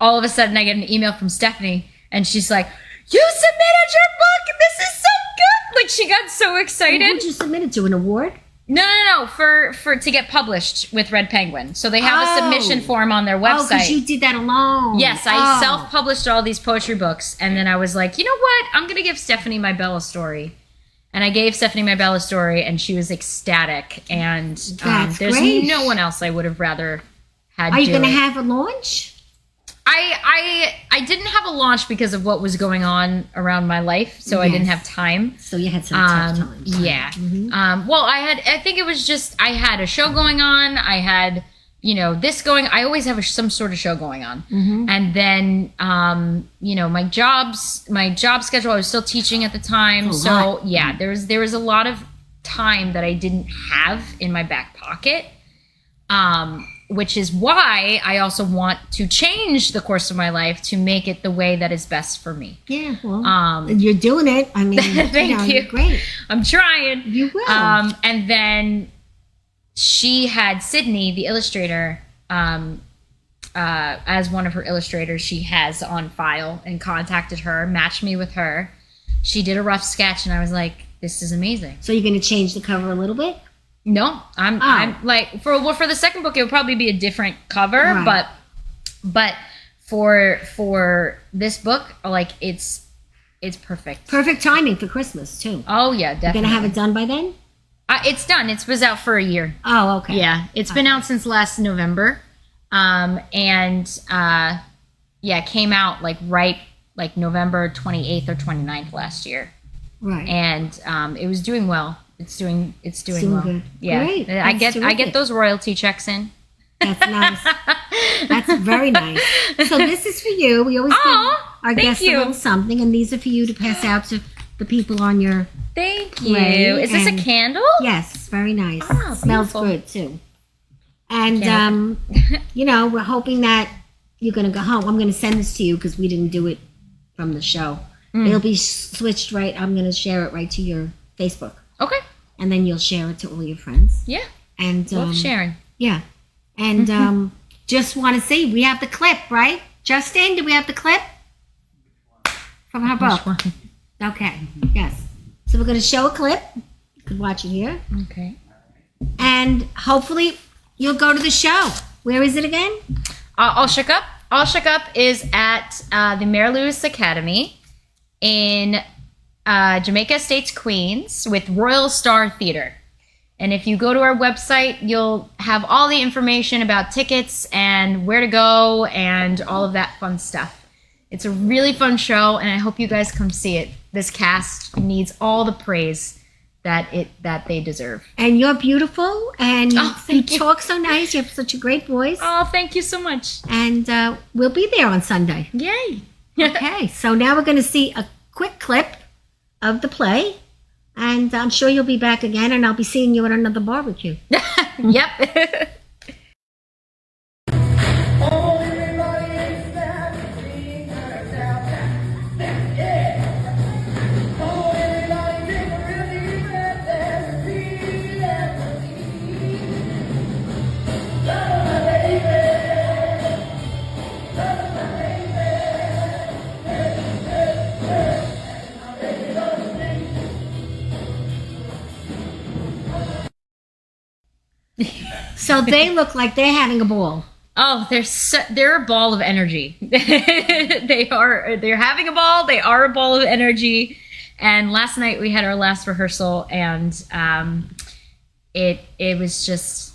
Speaker 2: All of a sudden, I get an email from Stephanie, and she's like, "You submitted your book! This is so good!" Like, she got so
Speaker 1: Who
Speaker 2: excited.
Speaker 1: would you submit it to? An award?
Speaker 2: No. For to get published with Red Penguin. So they have a
Speaker 1: Oh.
Speaker 2: submission form on their
Speaker 1: Oh, because
Speaker 2: website.
Speaker 1: you did that alone.
Speaker 2: Yes, I self-published all these poetry books, and then I was like, you know what? I'm gonna give Stephanie my Bella story. And I gave Stephanie my Bella story, and she was ecstatic. And
Speaker 1: That's
Speaker 2: there's
Speaker 1: great.
Speaker 2: no one else I would have rather had.
Speaker 1: Are you
Speaker 2: do
Speaker 1: going to
Speaker 2: it.
Speaker 1: have a launch?
Speaker 2: I didn't have a launch because of what was going on around my life, so I didn't
Speaker 1: Yes.
Speaker 2: have time.
Speaker 1: So you had some tough times.
Speaker 2: Yeah.
Speaker 1: Mhm.
Speaker 2: Well, I think it was just I had a show going on. I had this going. I always have some sort of show going on,
Speaker 1: Mhm.
Speaker 2: and then my job schedule. I was still teaching at the time,
Speaker 1: That's a
Speaker 2: so
Speaker 1: lot.
Speaker 2: yeah, there was a lot of time that I didn't have in my back pocket. Which is why I also want to change the course of my life to make it the way that is best for me.
Speaker 1: Yeah, well,
Speaker 2: Um,
Speaker 1: you're doing it. I mean,
Speaker 2: Thank you.
Speaker 1: You're great.
Speaker 2: I'm trying.
Speaker 1: You will.
Speaker 2: And then she had Sydney, the illustrator, as one of her illustrators she has on file, and contacted her, matched me with her. She did a rough sketch, and I was like, this is amazing.
Speaker 1: So you're going to change the cover a little bit?
Speaker 2: No, I'm like for the second book it would probably be a different cover,
Speaker 1: Right.
Speaker 2: but for this book, like it's perfect.
Speaker 1: Perfect timing for Christmas, too.
Speaker 2: Oh yeah,
Speaker 1: You're
Speaker 2: definitely.
Speaker 1: going to have it done by then?
Speaker 2: It's done. It was out for a year.
Speaker 1: Oh, okay.
Speaker 2: Yeah, it's been out since last November, it came out like November 28th or 29th last year,
Speaker 1: Right.
Speaker 2: and it was doing well. It's doing
Speaker 1: Doing
Speaker 2: well.
Speaker 1: good.
Speaker 2: Yeah,
Speaker 1: Great.
Speaker 2: I
Speaker 1: That's
Speaker 2: get
Speaker 1: terrific.
Speaker 2: those royalty checks in.
Speaker 1: That's nice. That's very nice. So this is for you. We always give
Speaker 2: Aw,
Speaker 1: our
Speaker 2: thank
Speaker 1: guests
Speaker 2: you.
Speaker 1: a little something, and these are for you to pass out to the people on your...
Speaker 2: Thank you.
Speaker 1: Right,
Speaker 2: Is this a
Speaker 1: and-
Speaker 2: candle?
Speaker 1: Yes, very nice.
Speaker 2: Ah,
Speaker 1: Smells
Speaker 2: beautiful.
Speaker 1: good, too. And,
Speaker 2: Can't-
Speaker 1: we're hoping that you're going to go home. I'm going to send this to you because we didn't do it from the show.
Speaker 2: Mm.
Speaker 1: It'll be switched right. I'm going to share it right to your Facebook.
Speaker 2: Okay.
Speaker 1: And then you'll share it to all your friends.
Speaker 2: Yeah.
Speaker 1: And
Speaker 2: Love sharing.
Speaker 1: Yeah. And just want to see, we have the clip, right? Justin, do we have the clip? From her book.
Speaker 2: Which one?
Speaker 1: Okay. Yes. So we're going to show a clip. You could watch it here.
Speaker 2: Okay.
Speaker 1: And hopefully you'll go to the show. Where is it again?
Speaker 2: All Shook Up. All Shook Up is at the Mary Louise Academy in Jamaica Estates Queens with Royal Star Theater. And if you go to our website, you'll have all the information about tickets and where to go and all of that fun stuff. It's a really fun show, and I hope you guys come see it. This cast needs all the praise that they deserve.
Speaker 1: And you're beautiful, and
Speaker 2: thank you.
Speaker 1: talk so nice. You have such a great voice.
Speaker 2: Oh, thank you so much.
Speaker 1: And we'll be there on Sunday.
Speaker 2: Yay.
Speaker 1: Okay, so now we're going to see a quick clip of the play. And I'm sure you'll be back again, and I'll be seeing you at another barbecue.
Speaker 2: Yep.
Speaker 1: So they look like they're having a ball.
Speaker 2: Oh, they're a ball of energy. They're having a ball. They are a ball of energy. And last night we had our last rehearsal, and it was just,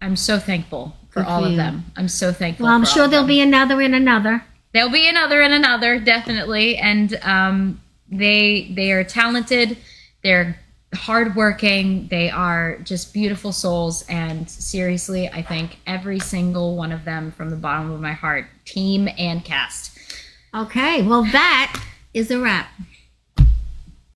Speaker 2: I'm so thankful for
Speaker 1: Good
Speaker 2: all
Speaker 1: for
Speaker 2: of
Speaker 1: you.
Speaker 2: them. I'm so thankful.
Speaker 1: Well, I'm
Speaker 2: for all
Speaker 1: sure
Speaker 2: of
Speaker 1: there'll
Speaker 2: them.
Speaker 1: be another and another.
Speaker 2: There'll be another and another, definitely. And they are talented. They're hardworking. They are just beautiful souls. And seriously, I thank every single one of them from the bottom of my heart, team and cast.
Speaker 1: Okay, well, that is a wrap.